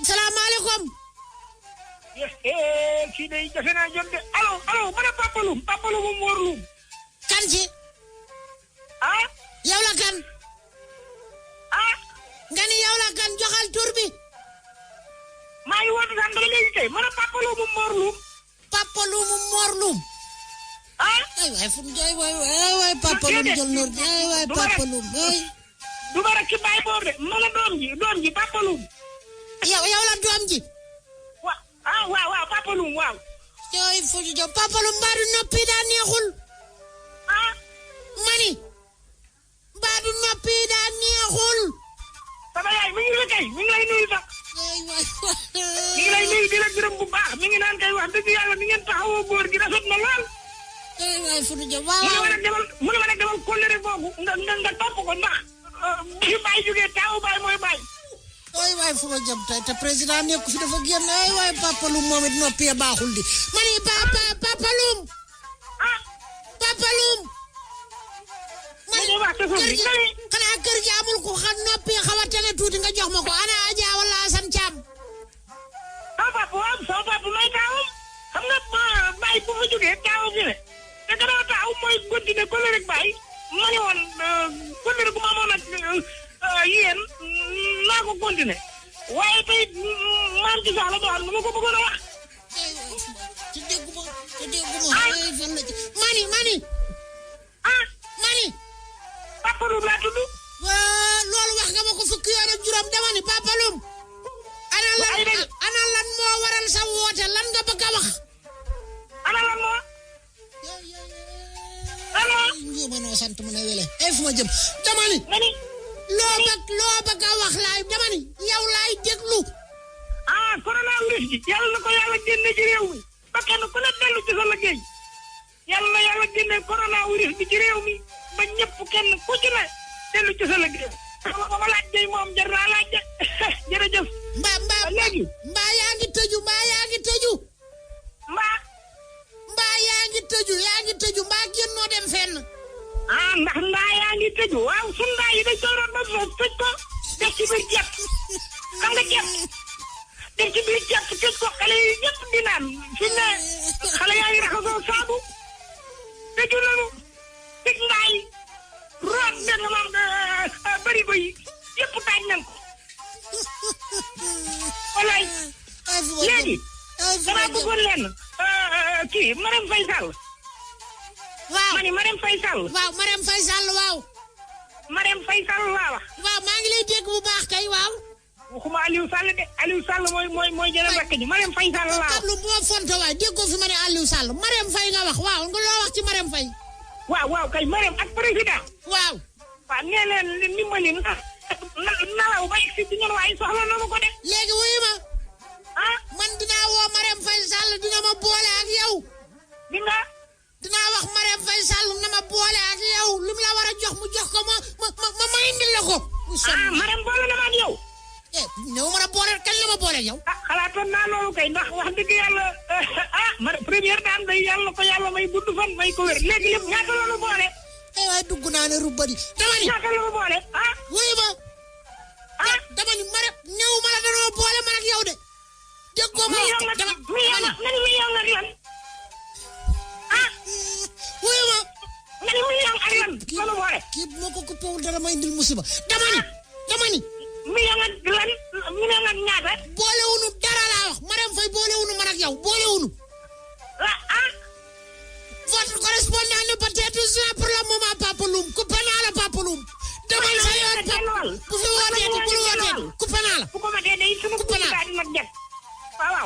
salaamaaleykum. kii day jafe naa jot de allo ma ne Papa Loum Mor Loum. kan ci. ah. yow la kan. ah. nga ni yow la kan joxal tur bi. maa ngi woote sànq la léegi kay ma ne Papa Loum Mor Loum. Papa Loum Mor Loum. ah. waay fu mu jooy waay Papa Loum jël noor waay Papa Loum waay. du ma rek ci bàyyi boor de ma la doom ji Papa Loum. yow la doom ji. waaw Papa Loum waaw. yooyu fu ñu jëm Papa Loum mbaa du noppi daa neexul. ah. mani. mbaa du noppi daa neexul. sama yaay mi ngi la kay mi ngi lay nuyu sax. mi ngi lay nuyu di la gërëm bu baax mi ngi naan kay wax dëgg yàlla ni ngeen taxawoo góor gi rafet na lool. waay fu ñu jëm waaw mu ne ma nag demal kóllëre boobu nga topp ko ndax fi bàyyi jógee taawu bàyyi mooy bàyyi. waay fu ma jëm tey te président nekk fi dafa génn waay Papa Loum moom it noppee baaxul di mani Papa Loum. ah. Papa Loum. xanaa kër gi amul ko xam noppee xaw a tene tuuti nga jox ma ko ana Adja wala Assane Thiam. sama papa may taawam xam nga bàyyi bu fa jógee taawu fi ne te gannaaw taaw mooy continuer kóllëre rek bàyyi ma ne woon kóllëre gu ma amoon ak yéen naa ko continuer waaye tey maam ci sax la boo xam ne ma ko bëggoon a wax. te dégguma mani. ah. mani. Papa Loum laa tudd. loolu wax nga ma ko fukki yoon ak juróom dama ni Papa Loum. ana lan moo waral sa woote lan nga bëgg a wax. ana lan moo. allo. mënoo sant mu ne wele fu ma jëm dama ni. loo bëgg a wax laay dama ni yow laay déglu. ah coronavirus gi yàlla na ko yàlla génne ci réew mi ba kenn ku ne dellu ci sa liggéey yàlla na yàlla génne coronavirus bi ci réew mi ba ñëpp kenn ku ci ne dellu ci sa liggéey. ma laaj day moom jar naa laaj de jërëjëf. léegi. mbaa yaa ngi tëju. mbaa. mbaa yaa ngi tëju mbaa génnoo dem fenn. ah ndax ndaa yaa ngi tëju waaw sun ndaa yi dañ koy doon ba tëj ko def ci biir jàpp xam nga jàpp def ci biir jàpp tëj ko xale yi ñëpp di naan fi ne xale yaa ngi raxasoo saabu tëju nañu tëj ndaa yi root benn moom barigo yi yëpp taaj nañ ko walaay léegi dama bëggoon leen kii Marème Faye Sall. waaw ma ni Marème Faye Sall. waaw Marème Faye Sall waaw. Marème Faye Sall laa wax. waaw maa ngi lay dégg bu baax kay waaw. waxuma Aliou Sall de Aliou Sall mooy jëlee rakk ji Marème Faye Sall laa wax. Pablo bu ma fonto waay déggoo fi ma ne Aliou Sall Marème Faye nga wax waaw nga loo wax ci Marème Faye. waaw kay Marème ak président. waaw nee leen ndimbali nalaw ba egsi ci ñun waaye soxla nañu ko de. léegi wuyu ma. man dinaa woo Marème Faye Sall dina ma boole ak yow. dinaa wax Marème Faye Sall na ma boole ak yow lim la war a jox mu jox ko ma indil la ko. Marème boole na ma ak yow. ñëw ma la boole kan la ma boole ak yow. xalaatoon naa loolu kay ndax wax dëgg yàlla première dame day yàlla ko yàlla may gudd fan may ko wér léegi lépp ñaata la nu boole. waaye dugg naa ne rubbadi. dama ni ñaata la nu boole wuyu ma. dama ni Marème ñëw ma la danoo boole man ak yow de. déggoo ma wax dama million ak lan. wuyu ma. nga ni million ak lan la nu boole. kii bu ma ko coupéwul dara may indil musiba dama ni. million ak lan million ak ñaata. boolewunu dara laa wax Marème Faye boolewunu man ak yow boolewunu. Votre correspondant n'est peut-être joint pour le moment Papa Loum coupé naa la Papa Loum. demal sa yoon bu fi wootee bul wootee coupé naa la. bu ko matee day sunu coupé naa la.